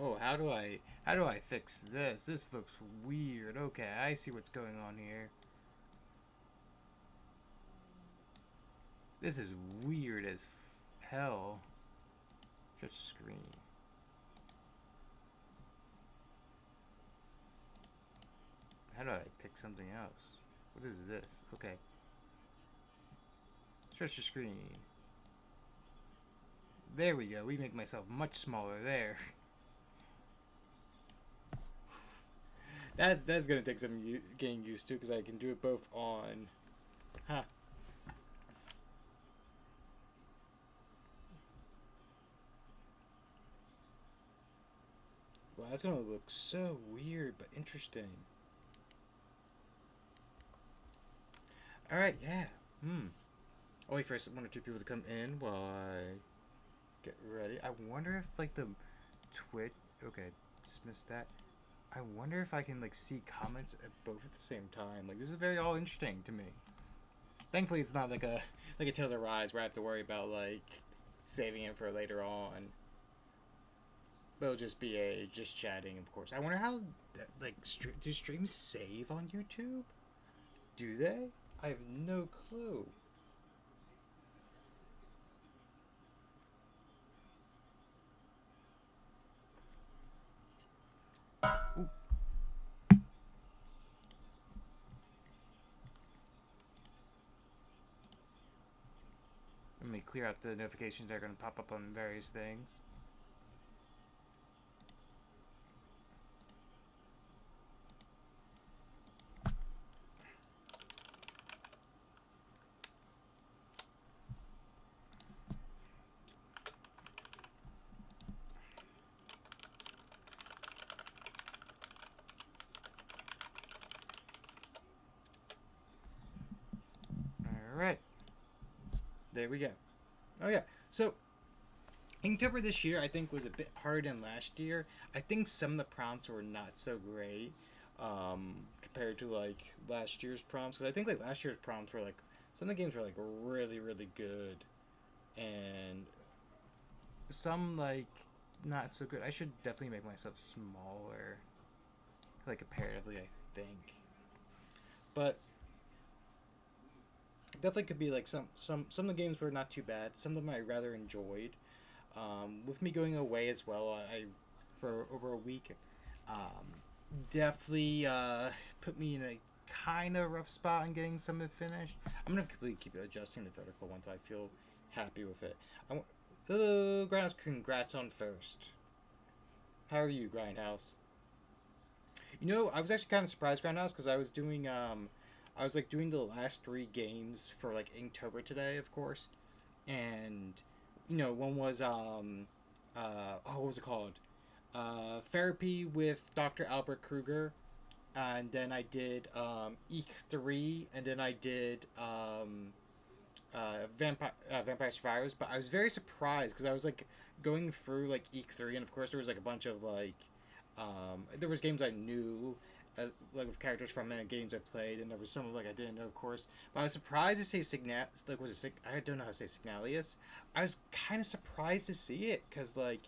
Oh, how do I fix this? This looks weird. Okay, I see what's going on here. This is weird as hell. Touch screen. How do I pick something else? What is this? Okay. Stretch the screen. There we go. We make myself much smaller there. That's gonna take some getting used to because I can do it both on. Huh. Well, that's gonna look so weird but interesting. All right. Yeah. Hmm. I'll wait for one or two people to come in while I get ready. I wonder if like the Twitch. Okay, dismiss that. I wonder if I can like see comments at both at the same time. Like this is very all interesting to me. Thankfully, it's not like a Tale to Rise where I have to worry about like saving it for later on. But it'll just be a just chatting, of course. I wonder how like do streams save on YouTube? Do they? I have no clue. Ooh, let me clear out the notifications that are going to pop up on various things. All right, there we go. Oh yeah, so Inktober this year I think was a bit harder than last year. I think some of the prompts were not so great compared to like last year's prompts because I think like last year's prompts were like some of the games were like really good and some like not so good. I should definitely make myself smaller, like comparatively. I think, but definitely could be like some of the games were not too bad. Some of them I rather enjoyed. With me going away as well, I for over a week, um, definitely put me in a kind of rough spot on getting some of it finished. I'm gonna completely keep adjusting the vertical until I feel happy with it. Hello, Grindhouse. Congrats on first. How are you, Grindhouse? You know, I was actually kind of surprised, Grindhouse, because I was like doing the last three games for like Inktober today, of course, and one was what was it called? Therapy with Dr. Albert Kruger, and then I did Eek 3, and then I did Vampire Survivors. But I was very surprised because I was like going through like Eek 3, and of course there was like a bunch of like there was games I knew. Like with characters from games I played, and there was some like I didn't know, of course. But I was surprised to see like was it I don't know how to say Signalius. I was kind of surprised to see it because like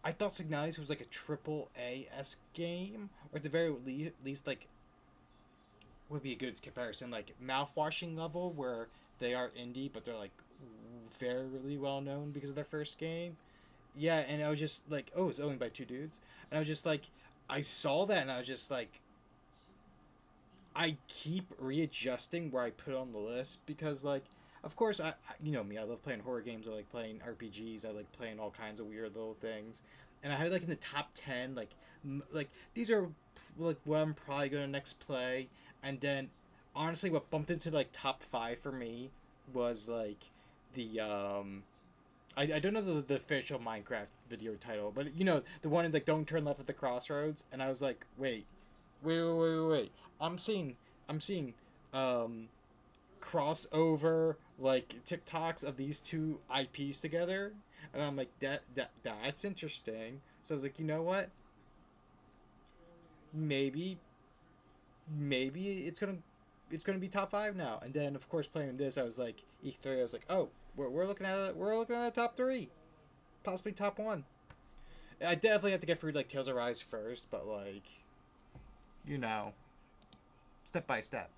I thought Signalius was like a triple A-esque game, or at the very least, like would be a good comparison, like mouthwashing level where they are indie, but they're like fairly well known because of their first game. Yeah, and I was just like, oh, it's owned by two dudes, and I was just like, I saw that, and I was just like, I keep readjusting where I put on the list because like of course you know me, I love playing horror games, I like playing RPGs, I like playing all kinds of weird little things, and I had like in the top 10 like like these are like what I'm probably gonna next play, and then honestly what bumped into like top 5 for me was like the I don't know the official Minecraft video title, but the one is like don't turn left at the crossroads, and I was like wait. I'm seeing um crossover like TikToks of these two IPs together, and I'm like that's interesting. So I was like, you know what? Maybe it's gonna be top 5 now. And then of course playing this, I was like E3. I was like, oh, we're looking at top 3, possibly top 1. I definitely have to get through like Tales of Rise first, but like, you know, step by step.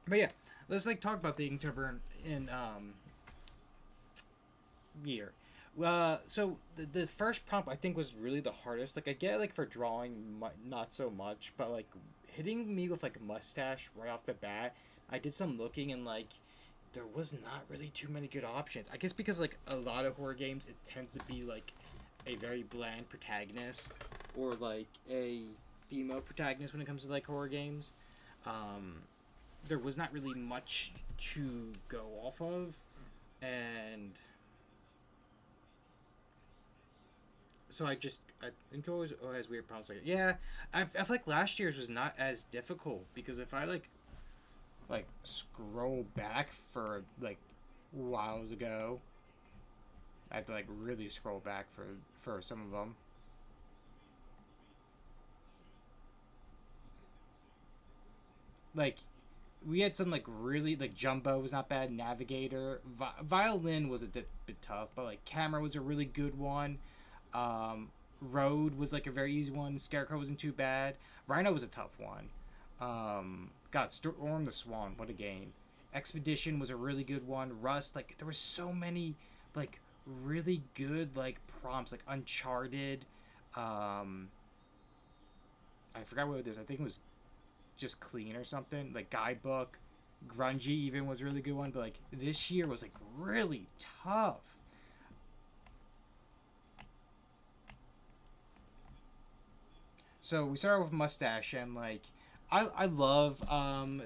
But yeah, let's like talk about the Inktober in year. So the first prompt I think was really the hardest. Like I get like for drawing, not so much, but like hitting me with like a mustache right off the bat. I did some looking and like there was not really too many good options. I guess because like a lot of horror games, it tends to be like a very bland protagonist or like a female protagonist when it comes to like horror games. Um, there was not really much to go off of, and so I think it has weird problems like yeah. I feel like last year's was not as difficult because if I like scroll back for like whiles ago, I have to like really scroll back for some of them. Like we had some like really like Jumbo was not bad. Navigator, Violin was a bit tough, but like Camera was a really good one. Road was like a very easy one. Scarecrow wasn't too bad. Rhino was a tough one. God, Storm the Swan, what a game. Expedition was a really good one. Rust, like there were so many like really good like prompts, like Uncharted. Um, I forgot what it is. I think it was just Clean or something. Like Guidebook, Grungy even was a really good one. But like this year was like really tough. So we started with Mustache and like I love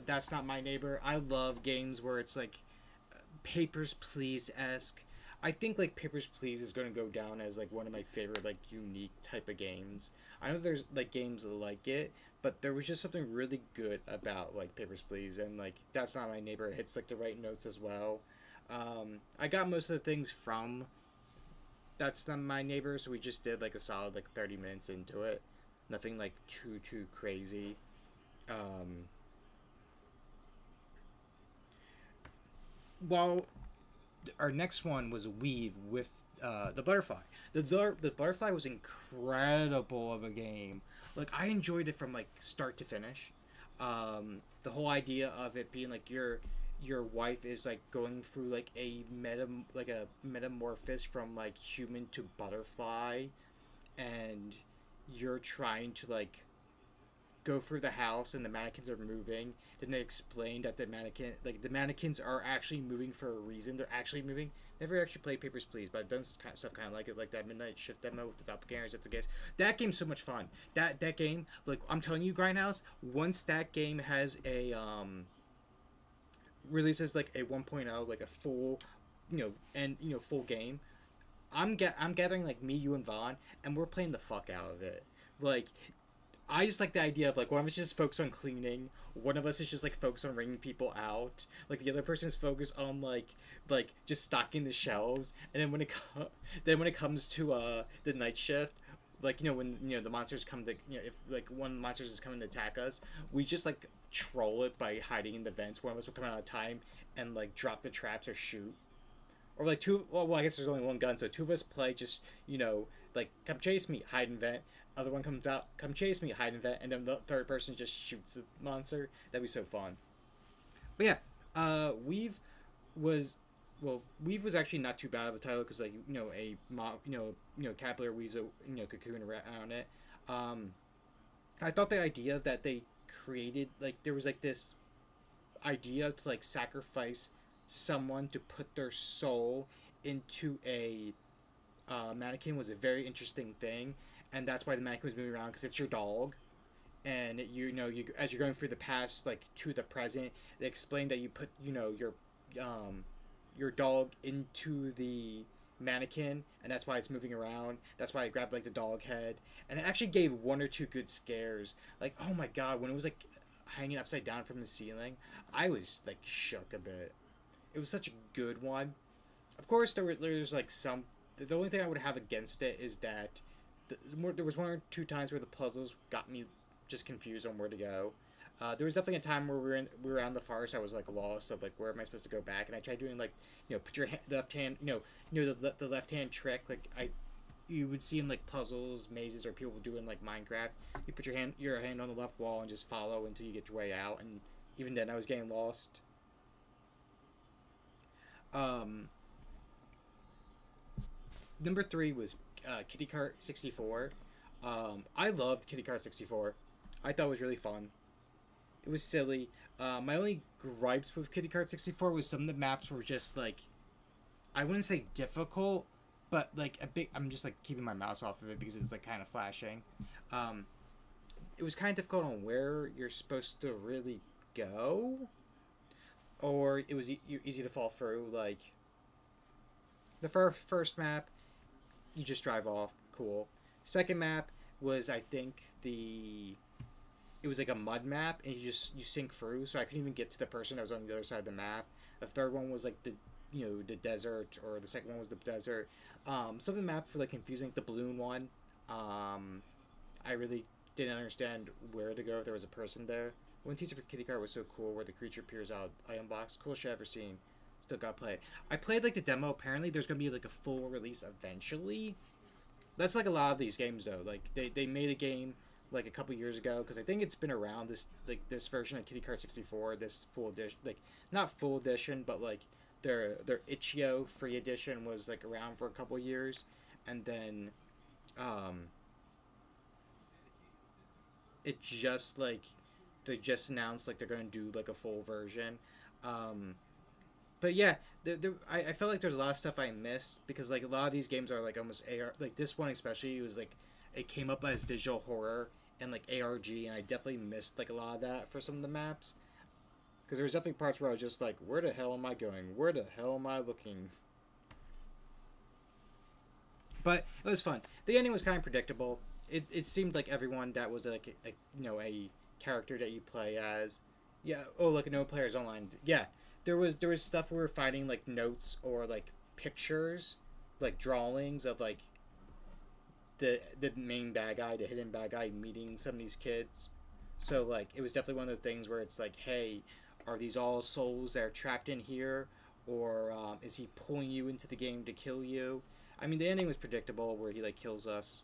That's Not My Neighbor. I love games where it's like Papers Please esque. I think like Papers Please is going to go down as like one of my favorite like unique type of games. I know there's like games like it, but there was just something really good about like Papers Please and like That's Not My Neighbor. It hits like the right notes as well. I got most of the things from That's Not My Neighbor, so we just did like a solid like 30 minutes into it. Nothing like too crazy. Um, while our next one was Weave with the butterfly. The butterfly was incredible of a game. Like I enjoyed it from like start to finish. The whole idea of it being like your wife is like going through like a metamorphosis from like human to butterfly, and you're trying to like go through the house and the mannequins are moving. Then they explain that the mannequins are actually moving for a reason. They're actually moving. Never actually played Papers, Please, but I've done kind of stuff kind of like it, like that Midnight Shift demo with the doppelgangers at the gates. That game's so much fun. That game, like I'm telling you, Grindhouse. Once that game has a releases like a 1.0, like a full, full game. I'm gathering like me, you, and Vaughn, and we're playing the fuck out of it. Like I just like the idea of like one of us just focused on cleaning, one of us is just like focused on ringing people out, like the other person's focused on like just stocking the shelves, and then then when it comes to the night shift, like when the monsters come to if like one of the monsters is coming to attack us, we just like troll it by hiding in the vents. One of us will come out of time and like drop the traps or shoot, or like two. Well, I guess there's only one gun, so two of us play just like come chase me, hide and vent. Other one comes out, come chase me, hide and vent, and then the third person just shoots the monster. That'd be so fun. But yeah, Weave was Weave was actually not too bad of a title because like caterpillar weasel cocoon around it. Um, I thought the idea that they created like there was like this idea to like sacrifice someone to put their soul into a mannequin was a very interesting thing, and that's why the mannequin was moving around because it's your dog, and you as you're going through the past like to the present, they explained that you put your dog into the mannequin, and that's why it's moving around. That's why I grabbed like the dog head, and it actually gave one or two good scares. Like oh my god, when it was like hanging upside down from the ceiling, I was like shook a bit. It was such a good one. Of course, there's like some. The only thing I would have against it is that there was one or two times where the puzzles got me just confused on where to go. There was definitely a time where we were on the forest. I was like lost of like where am I supposed to go back, and I tried doing like put your left hand the left hand trick like I you would see in like puzzles, mazes, or people doing like Minecraft. You put your hand on the left wall and just follow until you get your way out. And even then, I was getting lost. Um, Number three was Kitty Kart 64. I loved Kitty Kart 64. I thought it was really fun. It was silly. My only gripes with Kitty Kart 64 was some of the maps were just like I wouldn't say difficult, but like a big. I'm just like keeping my mouse off of it because it's like kind of flashing. Um, it was kind of difficult on where you're supposed to really go, or it was easy to fall through. Like the first map, you just drive off. Cool. Second map was I think the it was like a mud map and you sink through, so I couldn't even get to the person that was on the other side of the map. The third one was like the desert, or the second one was the desert. Some of the maps were like confusing. The balloon one, I really didn't understand where to go if there was a person there. One teaser for Kitty Car was so cool, where the creature peers out item box. Cool shit I've ever seen. Still got to play. I played like the demo. Apparently, there's gonna be like a full release eventually. That's like a lot of these games though. Like they made a game like a couple years ago, because I think it's been around this version of Kitty Kart 64, this full edition, like not full edition, but like their itch.io free edition was like around for a couple years, and then um it just like they just announced like they're gonna do like a full version. um but yeah, I felt like there's a lot of stuff I missed, because like a lot of these games are like almost AR, like this one especially, it was like it came up as digital horror and like ARG, and I definitely missed like a lot of that for some of the maps, because there was definitely parts where I was just like, where the hell am I going, where the hell am I looking? But it was fun. The ending was kind of predictable. It seemed like everyone that was like a character that you play as. Yeah. Oh, like no players online. Yeah. There was stuff where we were finding like notes or like pictures, like drawings of like the main bad guy, the hidden bad guy, meeting some of these kids. So like it was definitely one of the things where it's like, hey, are these all souls that are trapped in here, or is he pulling you into the game to kill you? I mean, the ending was predictable, where he like kills us,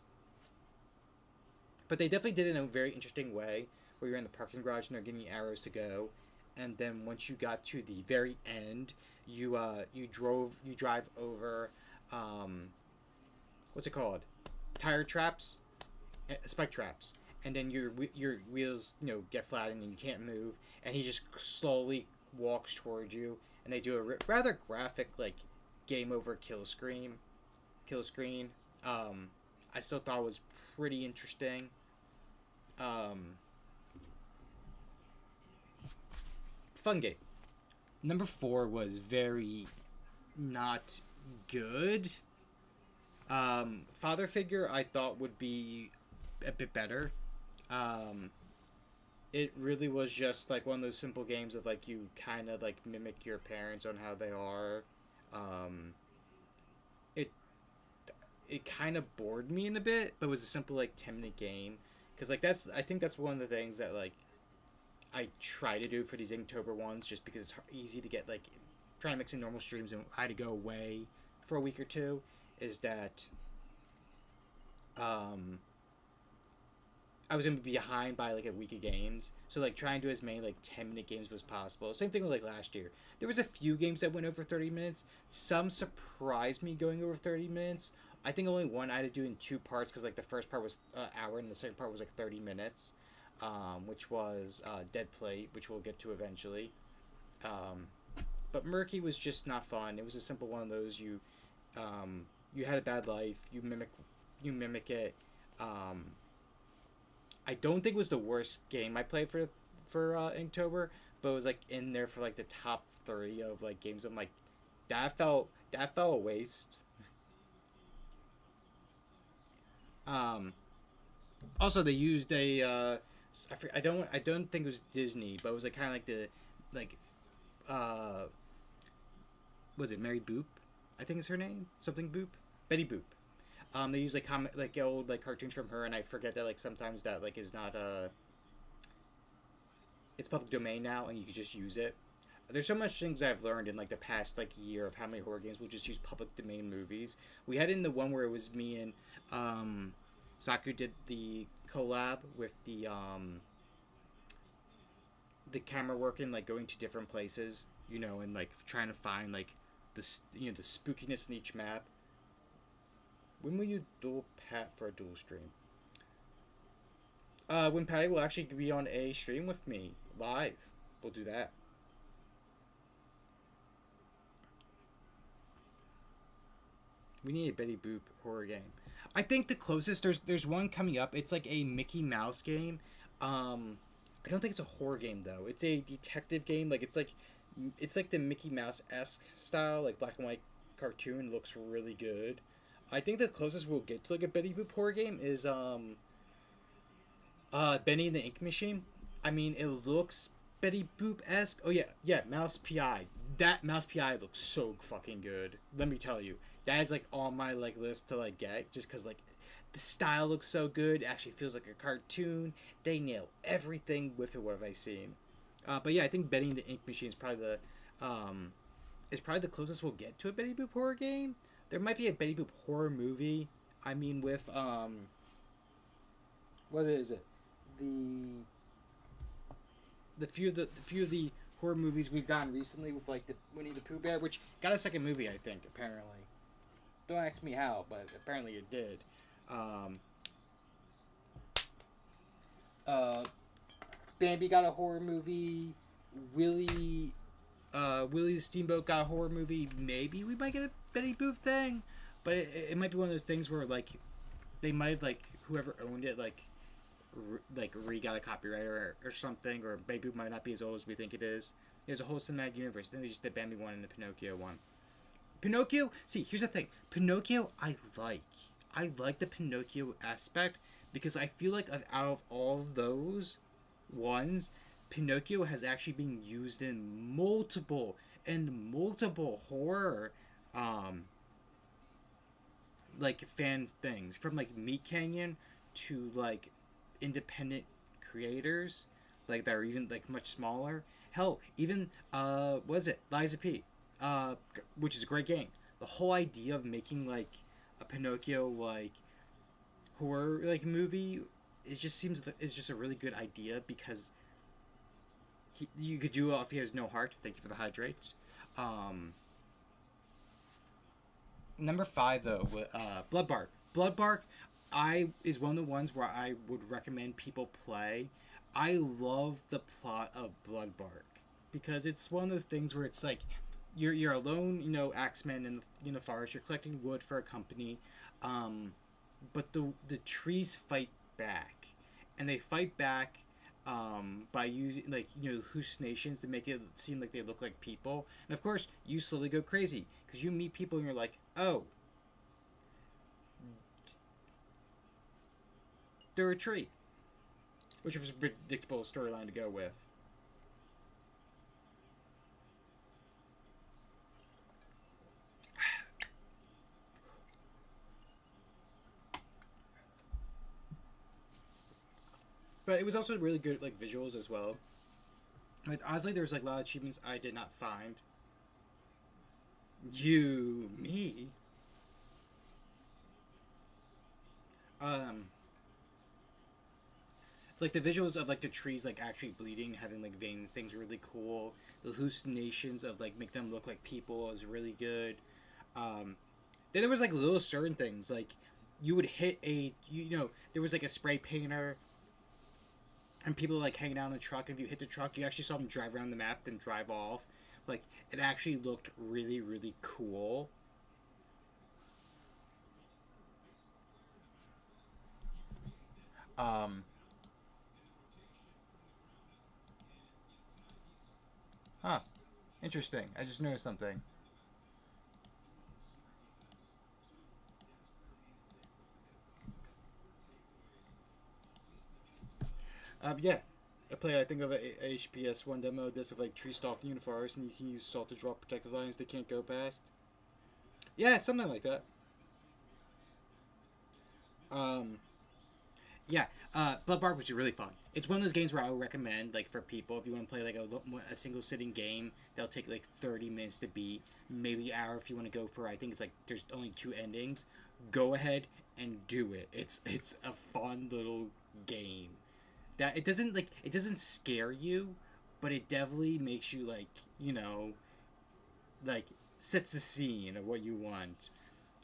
but they definitely did it in a very interesting way, where you're in the parking garage and they're giving you arrows to go, and then once you got to the very end, you drive over um, what's it called, tire traps, spike traps, and then your wheels get flattened and you can't move, and he just slowly walks towards you, and they do a rather graphic like game over kill screen. I still thought it was pretty interesting. Um, Fun game. Number four was very not good. Father Figure I thought would be a bit better. Um, it really was just like one of those simple games of like you kind of like mimic your parents on how they are. Um, it it kind of bored me in a bit, but it was a simple like 10-minute game, because like I think that's one of the things that like I try to do for these Inktober ones, just because it's easy to get like trying to mix in normal streams and I had to go away for a week or two, is that um I was gonna be behind by like a week of games, so like trying to do as many like 10-minute games as possible. Same thing with like last year. There was a few games that went over 30 minutes. Some surprised me going over 30 minutes. I think only one I had to do in two parts, because like the first part was an hour and the second part was like 30 minutes, which was Dead Plate, which we'll get to eventually. Um, but Murky was just not fun. It was a simple one of those you had a bad life. You mimic it. I don't think it was the worst game I played for Inktober, but it was like in there for like the top three of like games. I'm like, that felt a waste. Um, Also, they used I don't think it was Disney, but it was like kind of like the like uh was it Mary Boop? I think is her name, something Boop, Betty Boop. They use like like old like cartoons from her, and I forget that like sometimes that like is not it's public domain now, and you can just use it. There's so much things I've learned in like the past like year of how many horror games will just use public domain movies. We had in the one where it was me and Saku did the collab with the camera work and like going to different places, and like trying to find like the spookiness in each map. When will you dual Pat for a dual stream? When Patty will actually be on a stream with me live, we'll do that. We need a Betty Boop horror game. I think the closest there's one coming up. It's like a Mickey Mouse game. I don't think it's a horror game though. It's a detective game. It's like the Mickey Mouse esque style, like black and white cartoon. Looks really good. I think the closest we'll get to like a Betty Boop horror game is Benny and the Ink Machine. I mean, it looks Betty Boop esque. Oh yeah, yeah, Mouse PI. That Mouse PI looks so fucking good. Let me tell you, that is like on my like list to like get, just because like the style looks so good. It actually feels like a cartoon. They nail everything with it. What have I seen? But yeah, I think Betty and the Ink Machine is probably the closest we'll get to a Betty Boop horror game. There might be a Betty Boop horror movie. I mean, with what is it? The the few of the horror movies we've gotten recently with like the Winnie the Pooh Bear, which got a second movie, I think. Apparently, don't ask me how, but apparently it did. Um, uh, Bambi got a horror movie. Willie, Willie the Steamboat got a horror movie. Maybe we might get a Betty Boop thing, but it might be one of those things where like they might like whoever owned it re got a copyright or something, or Betty Boop might not be as old as we think it is. There's a whole cinematic universe. Then they just did Bambi one and the Pinocchio one. Pinocchio. See, here's the thing. Pinocchio, I like the Pinocchio aspect because I feel like out of all those ones, Pinocchio has actually been used in multiple horror like fan things, from like Meat Canyon to like independent creators like that are even like much smaller. Hell, even what is it, Liza P, which is a great game. The whole idea of making like a Pinocchio like horror like movie, it just seems it's just a really good idea because you could do it if he has no heart. Thank you for the hydrates. Number 5 though, Blood Bark. Blood Bark, I is one of the ones where I would recommend people play. I love the plot of Blood Bark because it's one of those things where it's like you're alone, axeman in the forest. You're collecting wood for a company, but the trees fight back, and they fight back by using like hallucinations to make it seem like they look like people. And of course, you slowly go crazy because you meet people and you're like, oh, they're a tree, which was a predictable storyline to go with. But it was also really good like visuals as well. Like honestly, there's like a lot of achievements I did not find. You me. Um, like the visuals of like the trees like actually bleeding, having like vein things, are really cool. The hallucinations of like make them look like people is really good. Um, then there was like little certain things like you would hit there was like a spray painter and people like hanging out in the truck. And if you hit the truck, you actually saw them drive around the map, then drive off. Like it actually looked really really cool. Um, huh. Interesting. I just noticed something. Yeah. I played, I think, of a HPS1 demo this of like tree stalking in the forest, and you can use salt to draw protective lines they can't go past. Yeah, something like that. Um, Yeah, Blood Bar was really fun. It's one of those games where I would recommend, like, for people, if you want to play like a single sitting game, they'll take like 30 minutes to beat, maybe an hour if you want to go for. I think it's like there's only two endings. Go ahead and do it. It's a fun little game. That it doesn't scare you, but it definitely makes you like like sets the scene of what you want.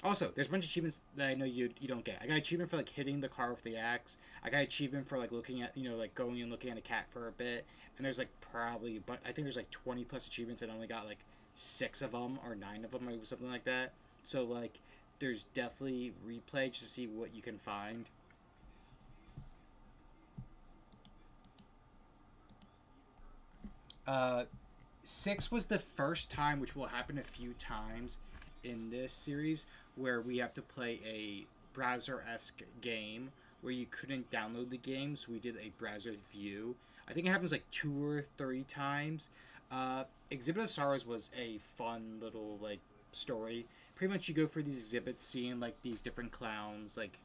Also, there's a bunch of achievements that I know you don't get. I got achievement for like hitting the car with the axe. I got achievement for like looking at like going and looking at a cat for a bit. And there's like probably, but I think there's like 20 plus achievements and I only got like six of them or nine of them or something like that. So like, there's definitely replay just to see what you can find. Uh, Six was the first time, which will happen a few times in this series, where we have to play a browser esque game where you couldn't download the game, so we did a browser view. I think it happens like two or three times. Exhibit of Sorrows was a fun little like story. Pretty much, you go through these exhibits, seeing like these different clowns, like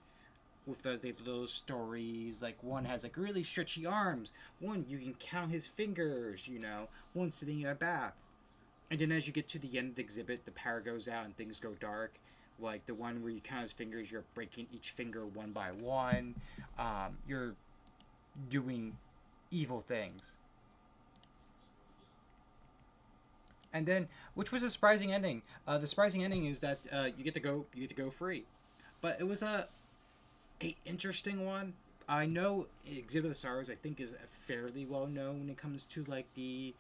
with the little stories. Like one has like really stretchy arms. One you can count his fingers. One sitting in a bath. And then as you get to the end of the exhibit, the power goes out and things go dark. Like the one where you count his fingers, you're breaking each finger one by one. You're doing evil things. And then, which was a surprising ending. The surprising ending is that you get to go free. But it was a interesting one. I know Exhibit of Sorrows, I think, is fairly well known when it comes to like the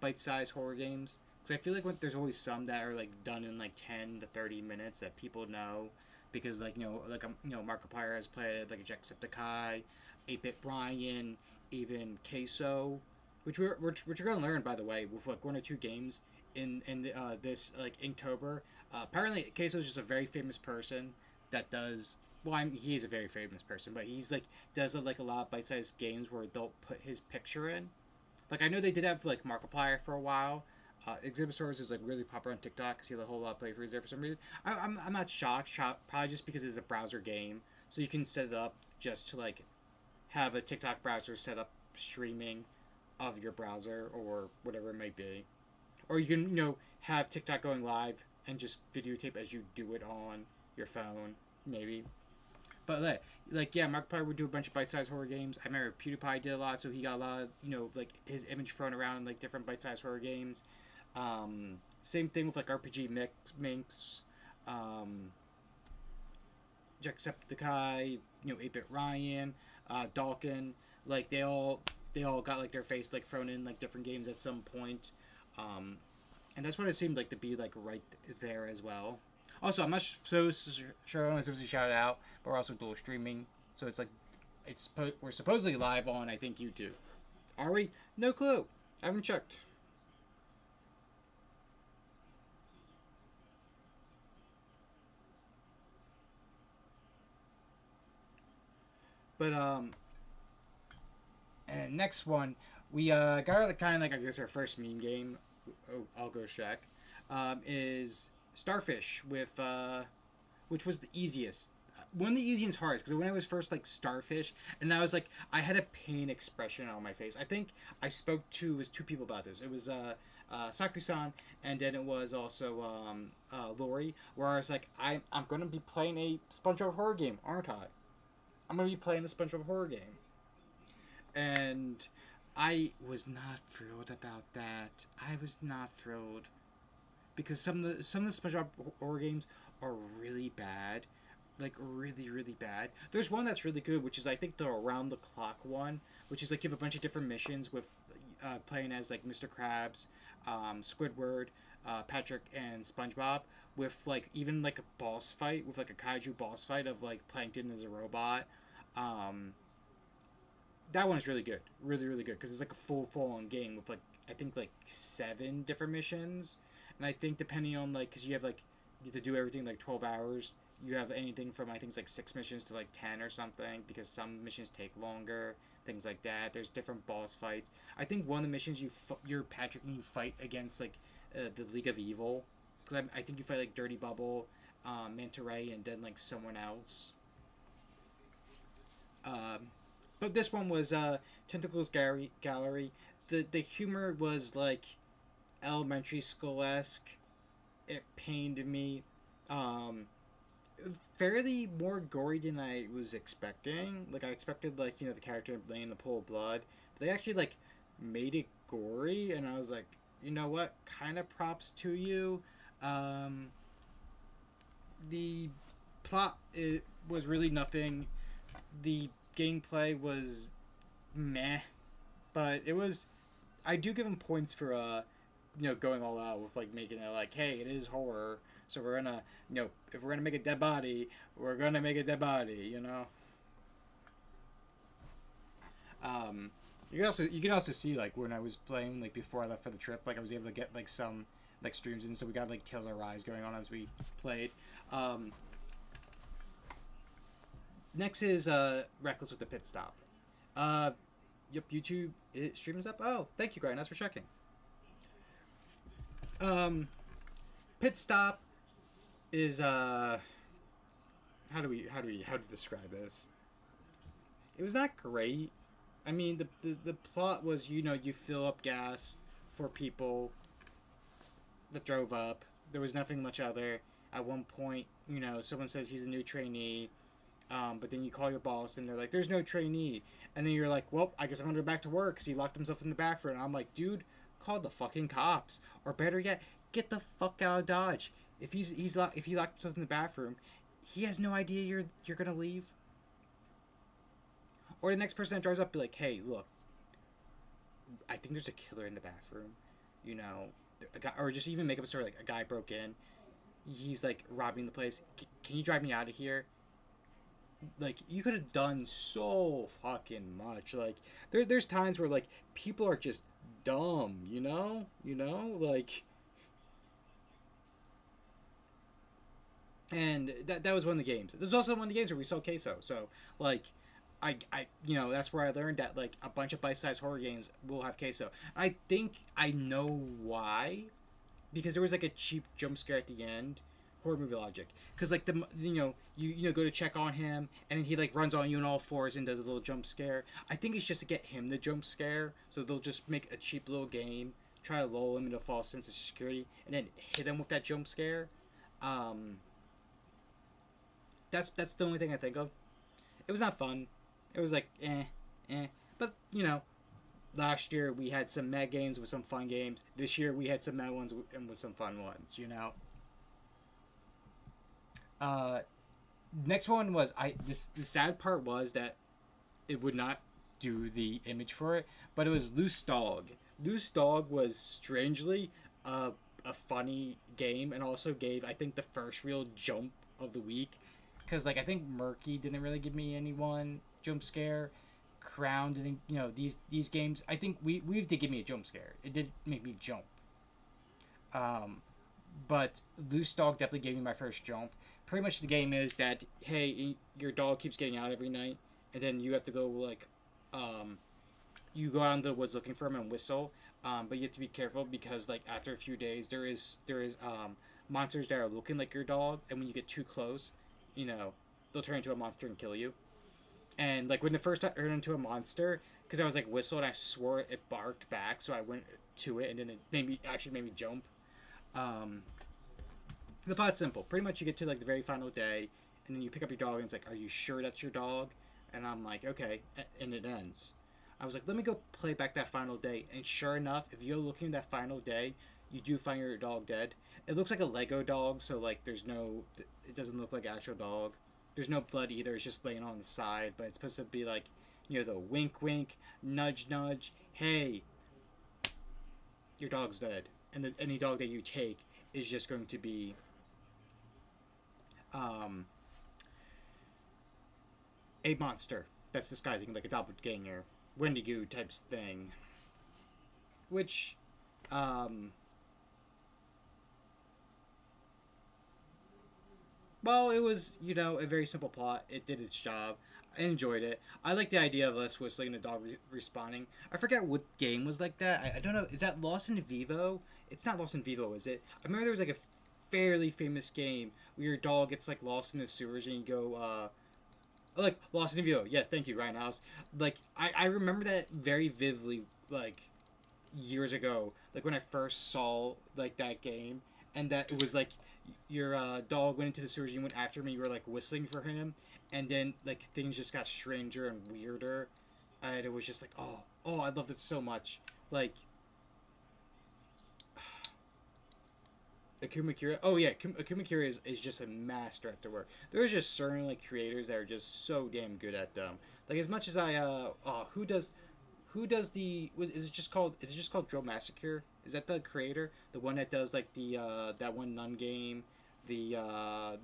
bite-sized horror games. Because I feel like there's always some that are like done in like 10 to 30 minutes that people know, because like Markiplier has played like a Jacksepticeye, 8-Bit Brian, even Queso, which you're gonna learn, by the way, with like one or two games in this like Inktober. Apparently, Queso is just a very famous person that does well. He is a very famous person, but he's like does like a lot of bite-sized games where they'll put his picture in. Like I know they did have like Markiplier for a while. Exhibit Stores is like really popular on TikTok. I see a whole lot of playthroughs there for some reason. I'm not shocked. Probably just because it's a browser game, so you can set it up just to like have a TikTok browser set up streaming of your browser or whatever it might be, or you can have TikTok going live and just videotape as you do it on your phone, maybe. But yeah, Markiplier would do a bunch of bite-sized horror games. I remember PewDiePie did a lot, so he got a lot of like his image thrown around in like different bite-sized horror games. Same thing with like RPG Minx, um, Jacksepticeye, 8-Bit Ryan, Dalkin. Like they all got like their face like thrown in like different games at some point. Um, and that's what it seemed like to be like right there as well. Also, I'm not sure I'm supposed to shout it out, but we're also dual streaming, so it's like we're supposedly live on I think YouTube. Are we? No clue. I haven't checked. But and next one we got kind of like I guess our first meme game. Oh, I'll go Shack. Is Starfish with which was the easiest. One of the easiest and hardest because when I was first like Starfish, and I was like I had a pain expression on my face. I think I spoke to it was two people about this. It was Sakusan, and then it was also Lori. Where I was like I'm gonna be playing a SpongeBob horror game, aren't I? I'm gonna be playing a SpongeBob horror game, and I was not thrilled about that. I was not thrilled because some of the SpongeBob horror games are really bad, like really really bad. There's one that's really good, which is I think the around the clock one, which is like you have a bunch of different missions with playing as like Mr. Krabs, Squidward, Patrick, and SpongeBob. With like even like a boss fight with like a kaiju boss fight of like Plankton as a robot. Um, that one's really good, really really good because it's like a full on game with like I think like seven different missions, and I think depending on like because you have like you have to do everything like 12 hours. You have anything from I think it's like six missions to like 10 or something because some missions take longer. Things like that. There's different boss fights. I think one of the missions you're Patrick and you fight against like the League of Evil because I think you fight like Dirty Bubble, Manta Ray, and then like someone else. But this one was Tentacles Gallery. The humor was like elementary school esque. It pained me. Um, Fairly more gory than I was expecting. Like I expected, like the character laying in the pool of blood, but they actually like made it gory, and I was like, you know what? Kind of props to you. Um, the plot it was really nothing. The gameplay was meh, but it was. I do give them points for going all out with like making it like, hey, it is horror, so we're gonna if we're gonna make a dead body, we're gonna make a dead body. Um, you can also see like when I was playing like before I left for the trip, like I was able to get like some like streams in, so we got like Tales of Rise going on as we played. Um, Next is Reckless with the Pit Stop. Yep, YouTube streams up. Oh, thank you, Grindhouse, for checking. Um, Pit Stop is how to describe this? It was not great. I mean, the plot was you fill up gas for people that drove up. There was nothing much other. At one point, someone says he's a new trainee, but then you call your boss and they're like, "There's no trainee," and then you're like, "Well, I guess I'm gonna go back to work," because he locked himself in the bathroom. And I'm like, "Dude, call the fucking cops, or better yet, get the fuck out of Dodge." If if he locked himself in the bathroom, he has no idea you're gonna leave. Or the next person that drives up be like, "Hey, look, I think there's a killer in the bathroom," you know, a guy, or just even make up a story like a guy broke in, he's like robbing the place. Can you drive me out of here? Like you could have done so fucking much. Like there's times where like people are just dumb, like, and that was one of the games. There's also one of the games where we saw queso. So like, that's where I learned that like a bunch of bite-sized horror games will have queso. I think I know why, because there was like a cheap jump scare at the end. Horror movie logic, because like you go to check on him and then he like runs on you on all fours and does a little jump scare. I think it's just to get him the jump scare, so they'll just make a cheap little game, try to lull him into a false sense of security, and then hit him with that jump scare. um that's the only thing I think of. It was not fun. It was like but last year we had some mad games with some fun games. This year we had some mad ones and with some fun ones. uh Next one was the sad part was that it would not do the image for it, but it was Loose Dog. Loose Dog was strangely a funny game, and also gave I think the first real jump of the week, because like I think Murky didn't really give me any one jump scare. Crown didn't. These games, I think we did give me a jump scare. It did make me jump. Um, but Loose Dog definitely gave me my first jump. Pretty much the game is that, hey, your dog keeps getting out every night, and then you have to go like, you go out in the woods looking for him and whistle. But you have to be careful, because like after a few days there is monsters that are looking like your dog, and when you get too close, they'll turn into a monster and kill you. And like when the first time I turned into a monster, because I was like whistle and I swore it barked back, so I went to it, and then it made me jump. Um, the plot's simple. Pretty much you get to like the very final day, and then you pick up your dog, and it's like, are you sure that's your dog? And I'm like, okay, and it ends. I was like, let me go play back that final day, and sure enough, if you're looking at that final day, you do find your dog dead. It looks like a Lego dog, so like it doesn't look like an actual dog. There's no blood either. It's just laying on the side, but it's supposed to be like, the wink, wink, nudge, nudge. Hey, your dog's dead, and any dog that you take is just going to be um, a monster that's disguising like a doppelganger, Wendigo types thing. Which, well, it was a very simple plot. It did its job. I enjoyed it. I like the idea of us whistling and a dog respawning. I forget what game was like that. I don't know. Is that Lost in Vivo? It's not Lost in Vivo, is it? I remember there was like a fairly famous game where your dog gets like lost in the sewers, and you go like Lost in View. Yeah, thank you, Ryan House. Like I remember that very vividly. Like years ago, like when I first saw like that game, and that it was like your dog went into the sewers, you went after him, and you were like whistling for him, and then like things just got stranger and weirder, and it was just like oh I loved it so much. Like Akuma Kira. Oh yeah, Akuma Kira is just a master at their work. There's just certain like creators that are just so damn good at them. Like as much as I who does the was is it just called Drill Massacre? Is that the creator? The one that does like the that one nun game, the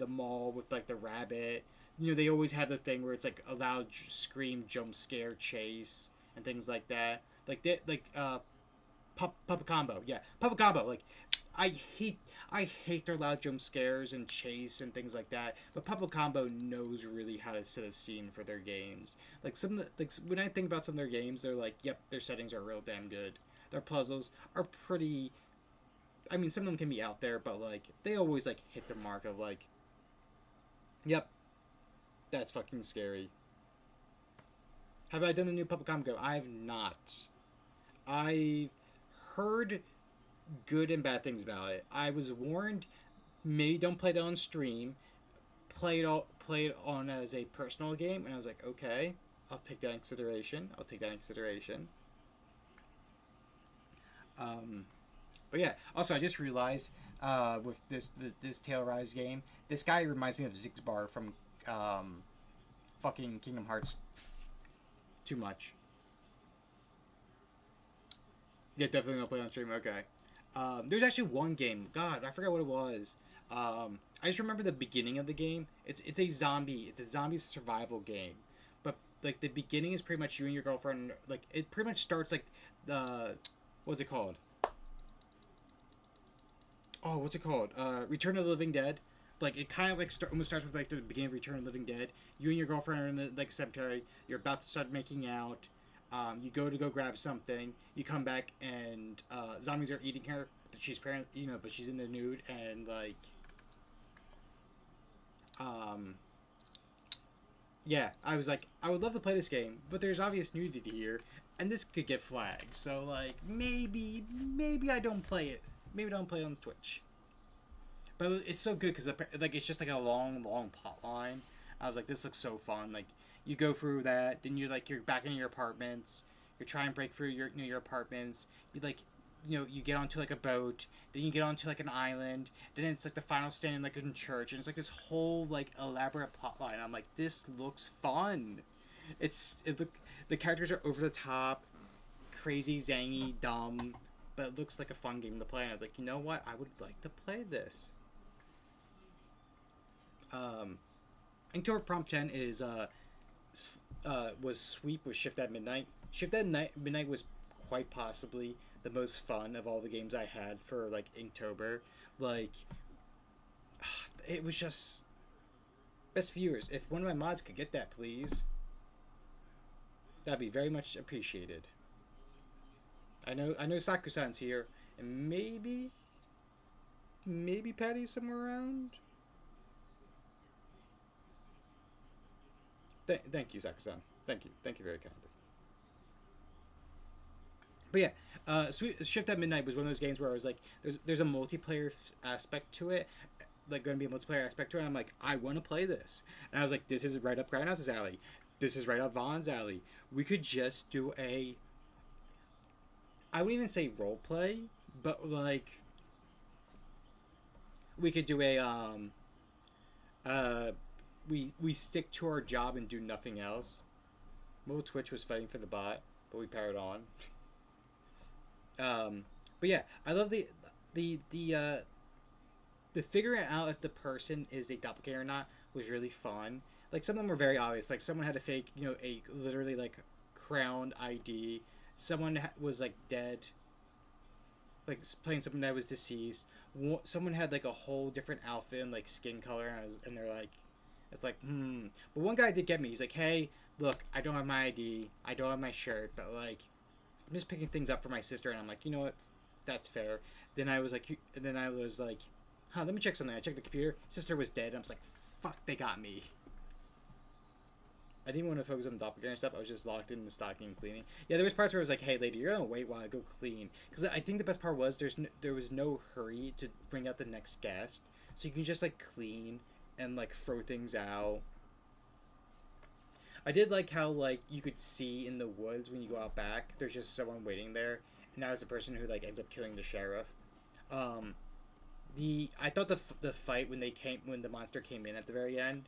mall with like the rabbit. You know, they always have the thing where it's like a loud scream, jump scare, chase, and things like that. Like they like Puppet Combo, yeah, Puppet Combo. Like I hate I hate their loud jump scares and chase and things like that. But Puppet Combo knows really how to set a scene for their games. Like some of the, like when I think about some of their games, they're like, yep, their settings are real damn good. Their puzzles are pretty. I mean, some of them can be out there, but like they always like hit the mark of like, yep, that's fucking scary. Have I done the new Puppet Combo? I have not. I've heard good and bad things about it. I was warned, maybe don't play it on stream. Play it on as a personal game, and I was like, okay, I'll take that in consideration. I'll take that in consideration. Um, but yeah. Also, I just realized with this Tail Rise game, this guy reminds me of Zigzbar from fucking Kingdom Hearts too much. Yeah, definitely not play on stream. Okay. There's actually one game. God, I forgot what it was. I just remember the beginning of the game. It's a zombie. It's a zombie survival game. But like the beginning is pretty much you and your girlfriend. Like it pretty much starts like the what's it called? Oh, what's it called? Return of the Living Dead. Like it kind of like almost starts with like the beginning of Return of the Living Dead. You and your girlfriend are in the like cemetery. You're about to start making out. You go to go grab something. You come back and zombies are eating her. She's parent, you know, but she's in the nude and like, um, yeah. I was like, I would love to play this game, but there's obvious nudity here, and this could get flagged. So like, maybe I don't play it. Maybe I don't play it on Twitch. But it's so good because like it's just like a long plot line. I was like, this looks so fun. Like you go through that, then you're back in your apartments. You're trying to break through your apartments. You like, you get onto like a boat. Then you get onto like an island. Then it's like the final stand like in church, and it's like this whole like elaborate plot line. I'm like, this looks fun. The characters are over the top, crazy, zangy, dumb, but it looks like a fun game to play. And I was like, you know what? I would like to play this. Um, Inktober Prompt 10 is was Sweep with Shift at Midnight. Shift at Midnight was quite possibly the most fun of all the games I had for like Inktober. Like it was just best viewers. If one of my mods could get that, please, that'd be very much appreciated. I know Sakusan's here, and maybe Patty's somewhere around. Thank you, Sakusan. Thank you very kindly. But yeah, Shift at Midnight was one of those games where I was like, there's a multiplayer aspect to it, like going to be a multiplayer aspect to it. And I'm like, I want to play this, and I was like, this is right up Grindhouse's alley. This is right up Vaughn's alley. We could just do I wouldn't even say role play, but like we could do uh we stick to our job and do nothing else. Mo Twitch was fighting for the bot, but we powered on. But yeah, I love the figuring out if the person is a doppelganger or not was really fun. Like some of them were very obvious. Like someone had a fake, a literally like crown ID. Someone was like dead, like playing someone that was deceased. Someone had like a whole different outfit and like skin color, and they're like, it's like, But one guy did get me. He's like, hey, look, I don't have my ID, I don't have my shirt, but like, I'm just picking things up for my sister, and I'm like, you know what, that's fair. Then I was like, let me check something. I checked the computer. Sister was dead. And I was like, fuck, they got me. I didn't want to focus on the doppelganger stuff. I was just locked in the stocking and cleaning. Yeah, there was parts where I was like, "Hey, lady, you're gonna wait while I go clean." Because I think the best part was there was no hurry to bring out the next guest, so you can just like clean and like throw things out. I did like how like you could see in the woods when you go out back. There's just someone waiting there, and that was the person who like ends up killing the sheriff. Um, I thought the fight when the monster came in at the very end,